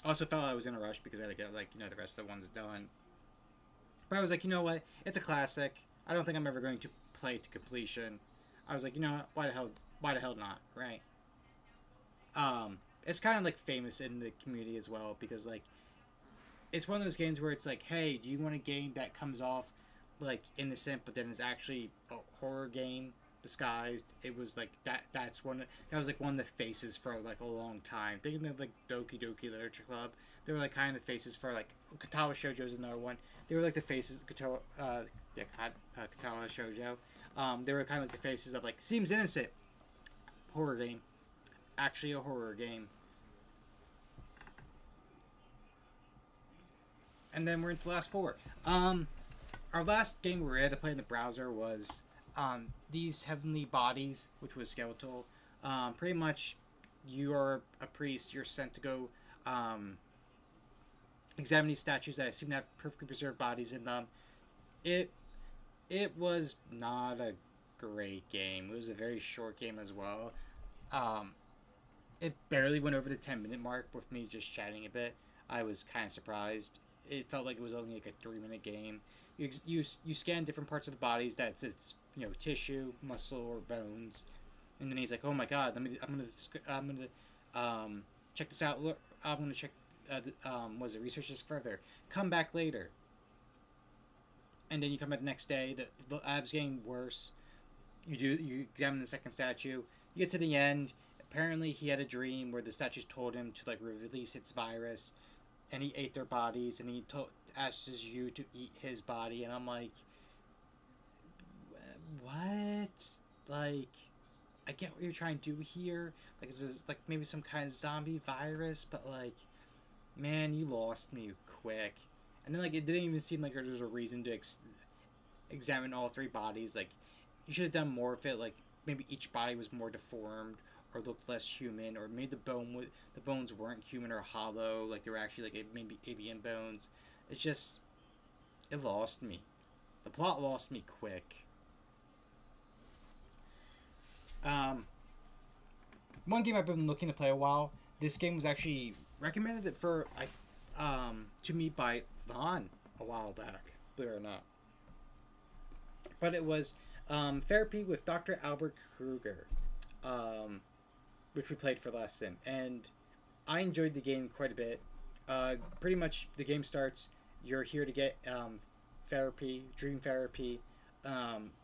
Also felt I was in a rush because I had to get the rest of the ones done. But I was like, you know what? It's a classic. I don't think I'm ever going to play it to completion. I was like, you know what? Why the hell not, right? It's kind of like famous in the community as well because like it's one of those games where it's like, hey, do you want a game that comes off like innocent but then is actually a horror game disguised. It was like that was like one of the faces for like a long time. Thinking of like Doki Doki Literature Club, they were like kind of the faces for like Katawa Shoujo is another one. They were like the faces Katawa Shoujo. They were kind of like the faces of like seems innocent horror game, actually a horror game. And then we're into the last four. Our last game we had to play in the browser was these Heavenly Bodies, which was Skeletal. Pretty much, you are a priest. You're sent to go examine these statues that seem to have perfectly preserved bodies in them. It was not a great game. It was a very short game as well. It barely went over the 10-minute mark with me just chatting a bit. I was kind of surprised. It felt like it was only like a 3-minute game. You scan different parts of the bodies that's it's tissue, muscle, or bones, and then he's like, oh my god, I'm gonna check this out. Look, I'm gonna check research this further. Come back later. And then you come back the next day. The lab's getting worse. You examine the second statue. You get to the end. Apparently, he had a dream where the statues told him to like release its virus, and he ate their bodies, and he asks you to eat his body, and I'm like, what? Like, I get what you're trying to do here. Like, this is like maybe some kind of zombie virus, but like, man, you lost me quick. And then like, it didn't even seem like there was a reason to examine all three bodies. Like, you should have done more of it. Like, maybe each body was more deformed or looked less human, or maybe the bones weren't human or hollow. Like, they were actually like maybe avian bones. It's just, it lost me. The plot lost me quick. One game I've been looking to play a while. This game was actually recommended to me by Vaughn a while back, believe it or not. But it was Therapy with Dr. Albert Kruger, which we played for last sim, and I enjoyed the game quite a bit. Pretty much, the game starts. You're here to get dream therapy,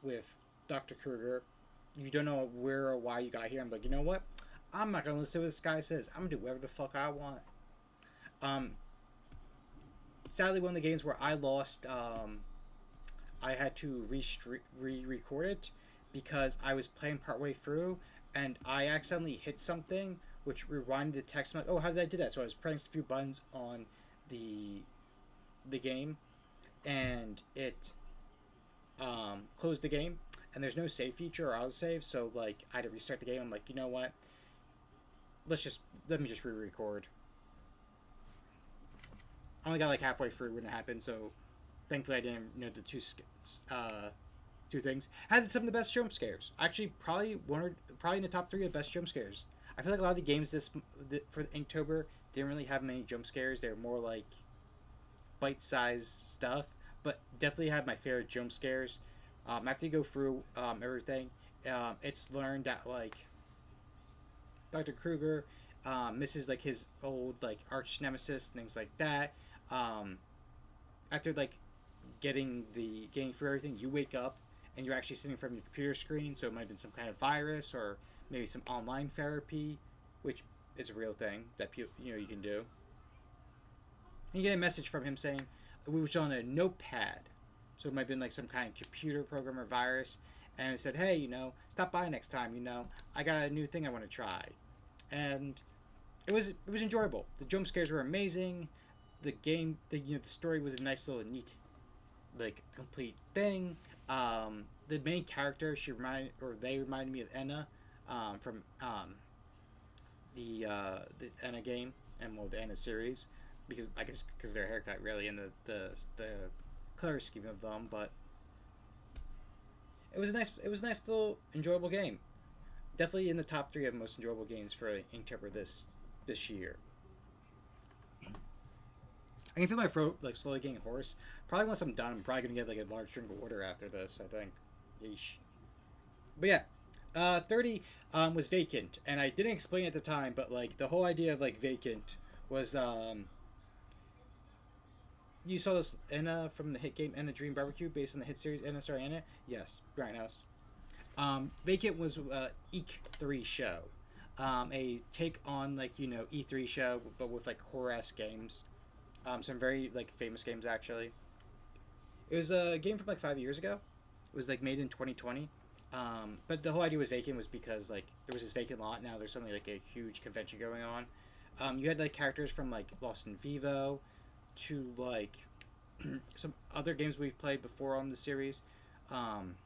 with Dr. Kruger. You don't know where or why you got here. I'm like, you know what? I'm not gonna listen to what this guy says. I'm gonna do whatever the fuck I want. Sadly, one of the games where I lost, I had to re-record it because I was playing partway through and I accidentally hit something which rewinded the text. I'm like, oh, how did I do that? So I was pressing a few buttons on the game, and it closed the game. And there's no save feature or autosave, so like I had to restart the game. I'm like, you know what? Let me just re-record. I only got like halfway through when it happened, so thankfully I didn't know the two things. Had some of the best jump scares. Actually, probably in the top 3 of the best jump scares. I feel like a lot of the games for Inktober didn't really have many jump scares. They were more like bite-sized stuff, but definitely had my favorite jump scares. After you go through everything, it's learned that like Dr. Kruger misses like his old like arch nemesis, things like that. After like getting through everything, you wake up and you're actually sitting in front of your computer screen. So it might have been some kind of virus or maybe some online therapy, which is a real thing that you can do. And you get a message from him saying we were on a notepad. So it might have been like some kind of computer program or virus. And it said, hey, stop by next time, I got a new thing I want to try. And it was enjoyable. The jump scares were amazing. The game, the story was a nice little neat, like, complete thing. The main character, they reminded me of Enna, from the Enna game and the Enna series, because I guess because of their haircut, really, and the color scheme of them. But it was a nice little enjoyable game. Definitely in the top 3 of most enjoyable games for Inktober this year. I can feel my throat like slowly getting hoarse. Probably once I'm done, I'm probably gonna get like a large drink of water after this, I think. Yeesh. But yeah, 30 was Vacant, and I didn't explain at the time, but like the whole idea of like Vacant was you saw this Enna from the hit game Enna Dream Barbecue based on the hit series Enna Star Anna? Yes, Grindhouse. Vacant was Eek 3 show, a take on like E3 show, but with like horror-esque games. Some very like famous games actually. It was a game from like 5 years ago. It was like made in 2020. But the whole idea was Vacant was because like there was this vacant lot. Now there's suddenly like a huge convention going on. You had like characters from like Lost in Vivo to like some other games we've played before on the series. Um,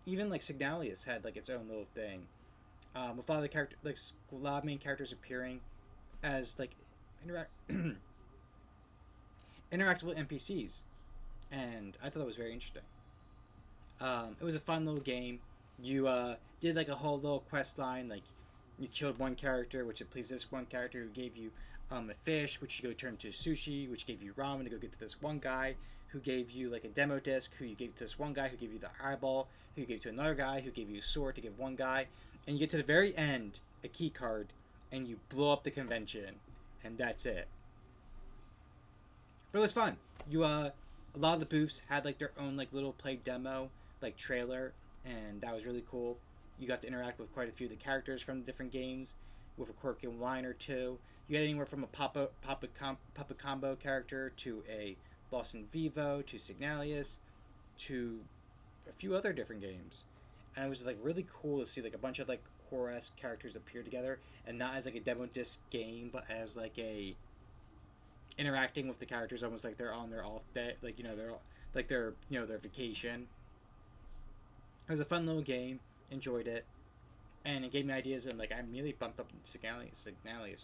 Even like Signalius had like its own little thing. With a lot of the character, like a lot of main characters appearing as like interact interactable NPCs, and I thought that was very interesting. It was a fun little game. You did like a whole little quest line, like you killed one character, which it pleased this one character who gave you a fish, which you go turn to sushi, which gave you ramen to go get to this one guy, who gave you like a demo disc, who you gave to this one guy, who gave you the eyeball, who you gave to another guy, who gave you a sword to give one guy, and you get to the very end, a key card, and you blow up the convention, and that's it. But it was fun. A lot of the booths had like their own like little play demo, like trailer, and that was really cool. You got to interact with quite a few of the characters from the different games, with a quirky line or two. You had anywhere from a Papa Combo character to a Lost in Vivo to Signalius to a few other different games, and it was like really cool to see like a bunch of like horror-esque characters appear together, and not as like a demo disc game, but as like a interacting with the characters almost like they're on their off day, like they're like their vacation. It was a fun little game. Enjoyed it, and it gave me ideas, and like I immediately bumped up Signalius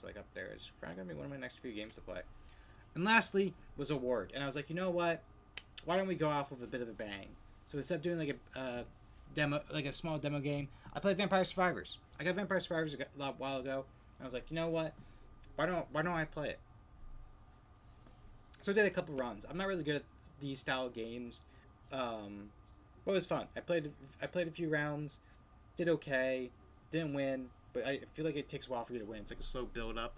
like up there. It's probably gonna be one of my next few games to play. And lastly was Award, and I was like, you know what? Why don't we go off with a bit of a bang? So instead of doing like a demo, like a small demo game, I played Vampire Survivors. I got Vampire Survivors a while ago. I was like, you know what? Why don't I play it? So I did a couple runs. I'm not really good at these style games, but it was fun. I played a few rounds, did okay, didn't win, but I feel like it takes a while for you to win. It's like a slow build up.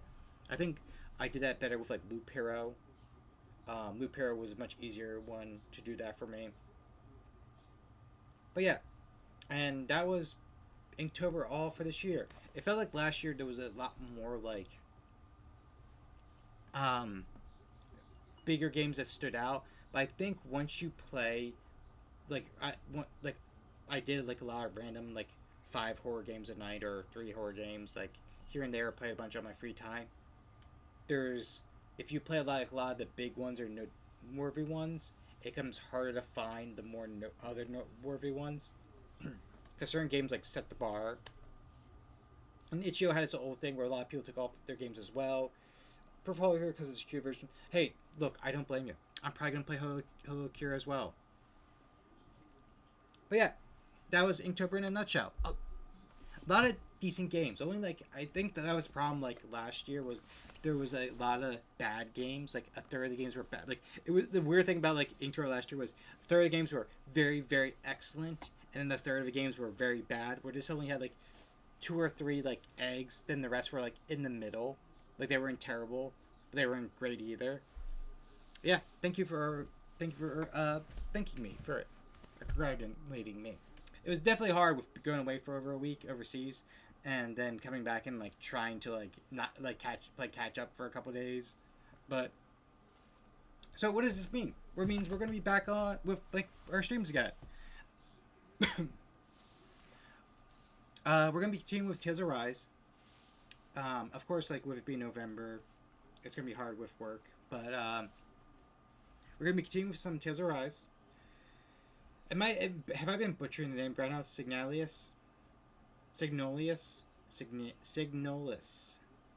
I think I did that better with like Loop Hero. Loop Hero was a much easier one to do that for me. But yeah, and that was Inktober all for this year. It felt like last year there was a lot more like bigger games that stood out. But I think once you play, I did like a lot of random like 5 horror games a night or 3 horror games like here and there. Play a bunch on my free time. There's if you play a lot of the big ones or noteworthy ones, it becomes harder to find the more other noteworthy ones. Because certain games like set the bar. And Itch.io had its old thing where a lot of people took off their games as well. Portfolio here because it's a Cure version. Hey, look, I don't blame you. I'm probably gonna play Hello Cure as well. But yeah, that was Inktober in a nutshell. A lot of decent games. Only like I think that was a problem like last year was there was a lot of bad games. Like a third of the games were bad. Like it was the weird thing about like Inktober last year was a third of the games were very very excellent, and then the third of the games were very bad. Where this only had like 2 or 3 like eggs, then the rest were like in the middle. Like they weren't terrible, but they weren't great either. Yeah, thank you for thanking me for congratulating me. It was definitely hard with going away for over a week overseas, and then coming back and like trying to like not like catch up for a couple days. But so what does this mean? It means we're gonna be back on with like our streams again. We're gonna be continuing with Tales of Rise. Of course, like with it being November, it's gonna be hard with work, but we're gonna be continuing with some Tales of Rise. Have I been butchering the name right now? Signolius,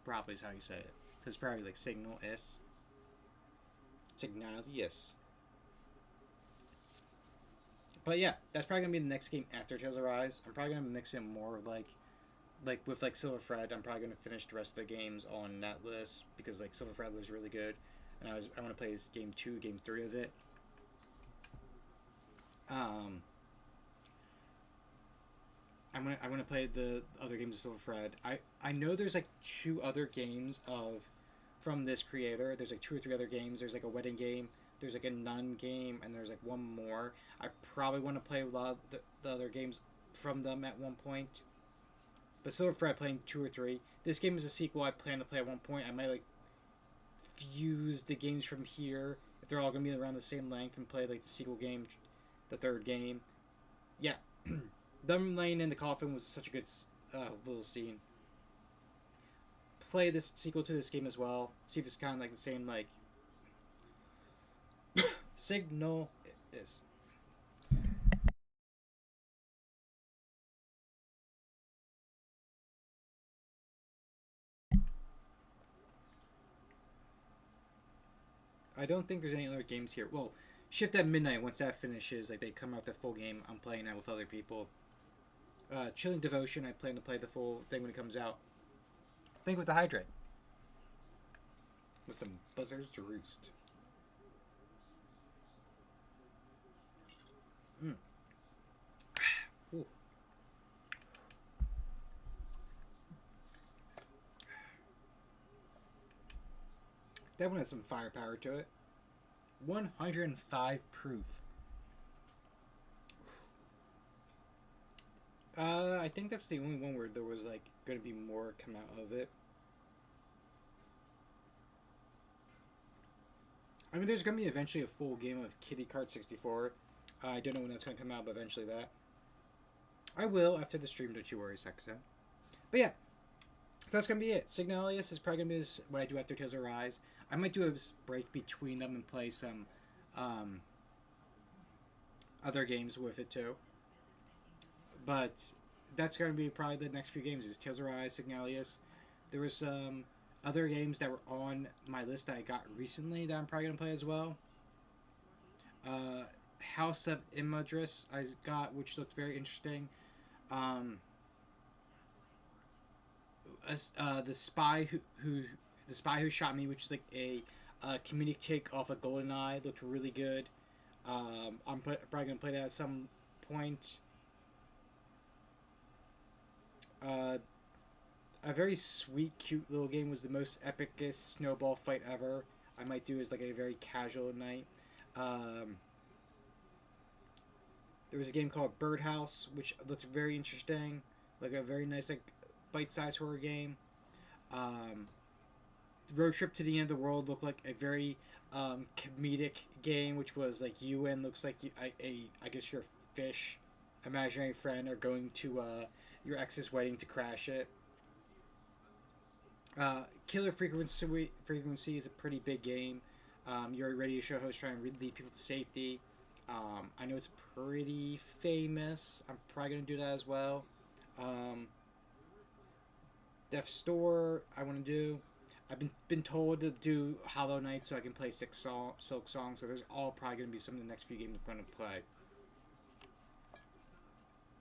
probably is how you say it. Because it's probably like Signalius. But yeah, that's probably gonna be the next game after Tales of Rise. I'm probably gonna mix in more like with like Silver Thread. I'm probably gonna finish the rest of the games on that list because like Silver Thread was really good, and I want to play this game 2, game 3 of it. I want to play the other games of Silver Thread. I know there's like 2 other games from this creator. There's like 2 or 3 other games. There's like a wedding game. There's like a nun game, and there's like one more. I probably want to play a lot of the other games from them at one point. But Silver Thread playing 2 or 3. This game is a sequel I plan to play at one point. I might like fuse the games from here if they're all gonna be around the same length and play like the sequel game, the third game. Yeah, them laying in the coffin was such a good little scene. Play this sequel to this game as well. See if it's kind of like the same like signal is. I don't think there's any other games here. Well, Shift at Midnight, once that finishes, like they come out the full game, I'm playing that with other people. Chilling Devotion, I plan to play the full thing when it comes out. Thing with the Hydrate. With some buzzers to roost. Mm. Ooh. That one has some firepower to it. 105 proof. I think that's the only one where there was like going to be more come out of it. I mean, there's going to be eventually a full game of Kitty Kart 64. I don't know when that's going to come out, but eventually that. I will after the stream, don't you worry, Sakusa. But yeah, so that's going to be it. Signalius is probably going to be what I do after Tales of Rise. I might do a break between them and play some other games with it too. But that's going to be probably the next few games is Tales of Rise, Signalius. There was some other games that were on my list that I got recently that I'm probably going to play as well. House of Imadris I got, which looked very interesting. The Spy Who Shot Me, which is like a comedic take off of GoldenEye, looked really good. I'm probably gonna play that at some point. A very sweet, cute little game was the most epicest snowball fight ever. I might do as like a very casual night. There was a game called Birdhouse, which looked very interesting, like a very nice like bite-sized horror game. Road Trip to the End of the World looked like a very comedic game, which was like you and looks like I guess your fish, imaginary friend, are going to your ex's wedding to crash it. Killer Frequency is a pretty big game. You're a radio show host trying to lead people to safety. I know it's pretty famous. I'm probably gonna do that as well. Death's Door, I want to do. I've been told to do Hollow Knight so I can play Silk Song. So there's all probably gonna be some of the next few games I'm gonna play.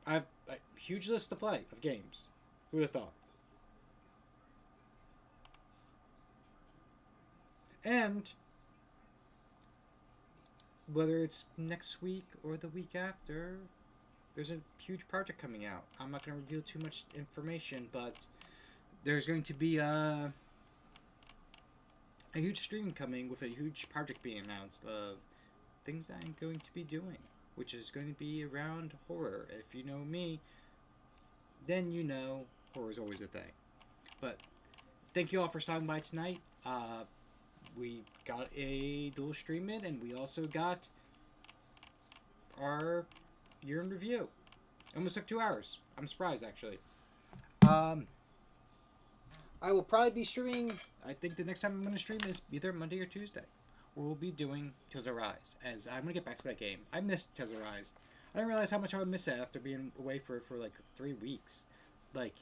I have a huge list to play of games. Who would have thought? And whether it's next week or the week after, there's a huge project coming out. I'm not going to reveal too much information, but there's going to be a huge stream coming with a huge project being announced of things that I'm going to be doing, which is going to be around horror. If you know me, then you know horror is always a thing. But thank you all for stopping by tonight. We got a dual stream in, and we also got our year in review. Almost took 2 hours. I'm surprised, actually. I will probably be streaming. I think the next time I'm going to stream is either Monday or Tuesday, where we'll be doing Tales of Rise. As I'm going to get back to that game. I missed Tales of Rise. I didn't realize how much I would miss it after being away for like 3 weeks. Like,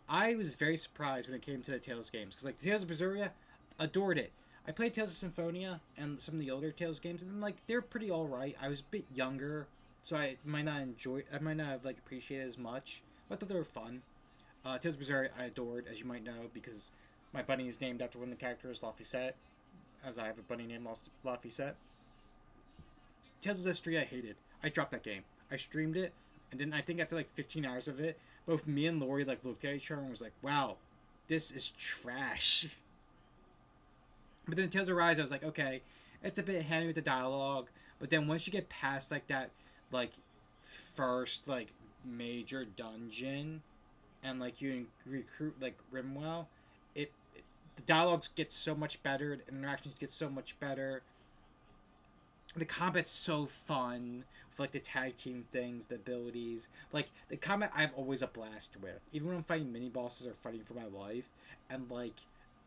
I was very surprised when it came to the Tales games, because like the Tales of Berseria, adored it. I played Tales of Symphonia and some of the older Tales games, and like they're pretty alright. I was a bit younger, so I might not have like appreciated it as much. But I thought they were fun. Tales of Berseria I adored, as you might know, because my bunny is named after one of the characters, Laphicet, as I have a bunny named Laphicet. Tales of Zestria I hated. I dropped that game. I streamed it, and then I think after like 15 hours of it, both me and Lori like looked at each other and was like, "Wow, this is trash." But then Tales of Rise, I was like, okay, it's a bit handy with the dialogue. But then once you get past like that, like first like major dungeon, and like you recruit like Rimwell, it the dialogues get so much better, the interactions get so much better. The combat's so fun with like the tag team things, the abilities. Like the combat, I've always a blast with. Even when I'm fighting mini bosses or fighting for my life, and like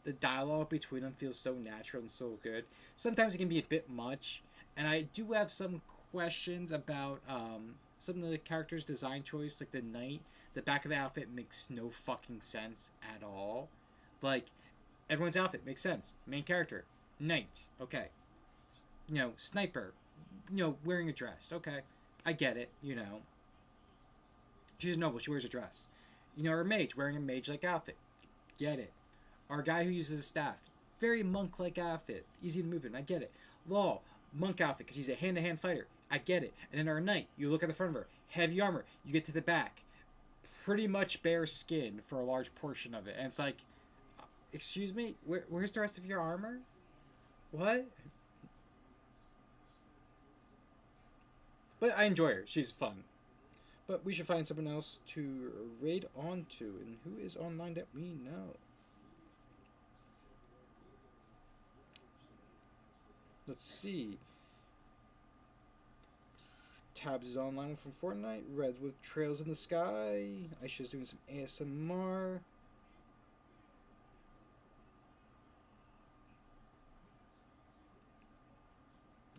the dialogue between them feels so natural and so good. Sometimes it can be a bit much, and I do have some questions about some of the characters' design choice, like the knight. The back of the outfit makes no fucking sense at all. Like everyone's outfit makes sense. Main character, knight, okay. Sniper, wearing a dress. Okay, I get it. She's a noble. She wears a dress. Our mage wearing a mage-like outfit. Get it. Our guy who uses a staff, very monk-like outfit, easy to move in. I get it. Law, monk outfit because he's a hand-to-hand fighter. I get it. And then our knight, you look at the front of her, heavy armor. You get to the back, pretty much bare skin for a large portion of it, and it's like, excuse me, where's the rest of your armor? What? But I enjoy her. She's fun. But we should find someone else to raid onto. And who is online that we know? Let's see. Tabs is online from Fortnite. Reds with Trails in the Sky. Aisha's doing some ASMR.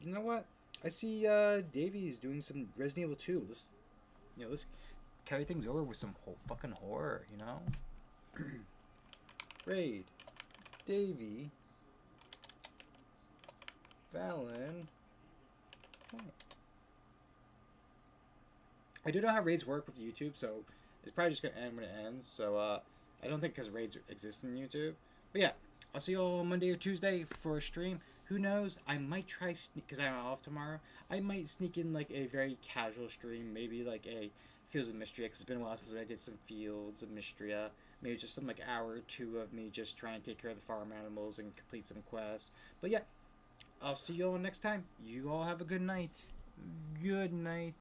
You know what? I see Davies doing some Resident Evil 2. Let's carry things over with some fucking horror, Raid. Davy. Valen. Oh. I do know how raids work with YouTube, so it's probably just going to end when it ends. So I don't think because raids exist in YouTube. But yeah, I'll see you all Monday or Tuesday for a stream. Who knows? I might try because I'm off tomorrow. I might sneak in like a very casual stream, maybe like a Fields of Mystery, because it's been a while since I did some Fields of Mystery. Maybe just some like hour or two of me just trying to take care of the farm animals and complete some quests. But yeah, I'll see you all next time. You all have a good night. Good night.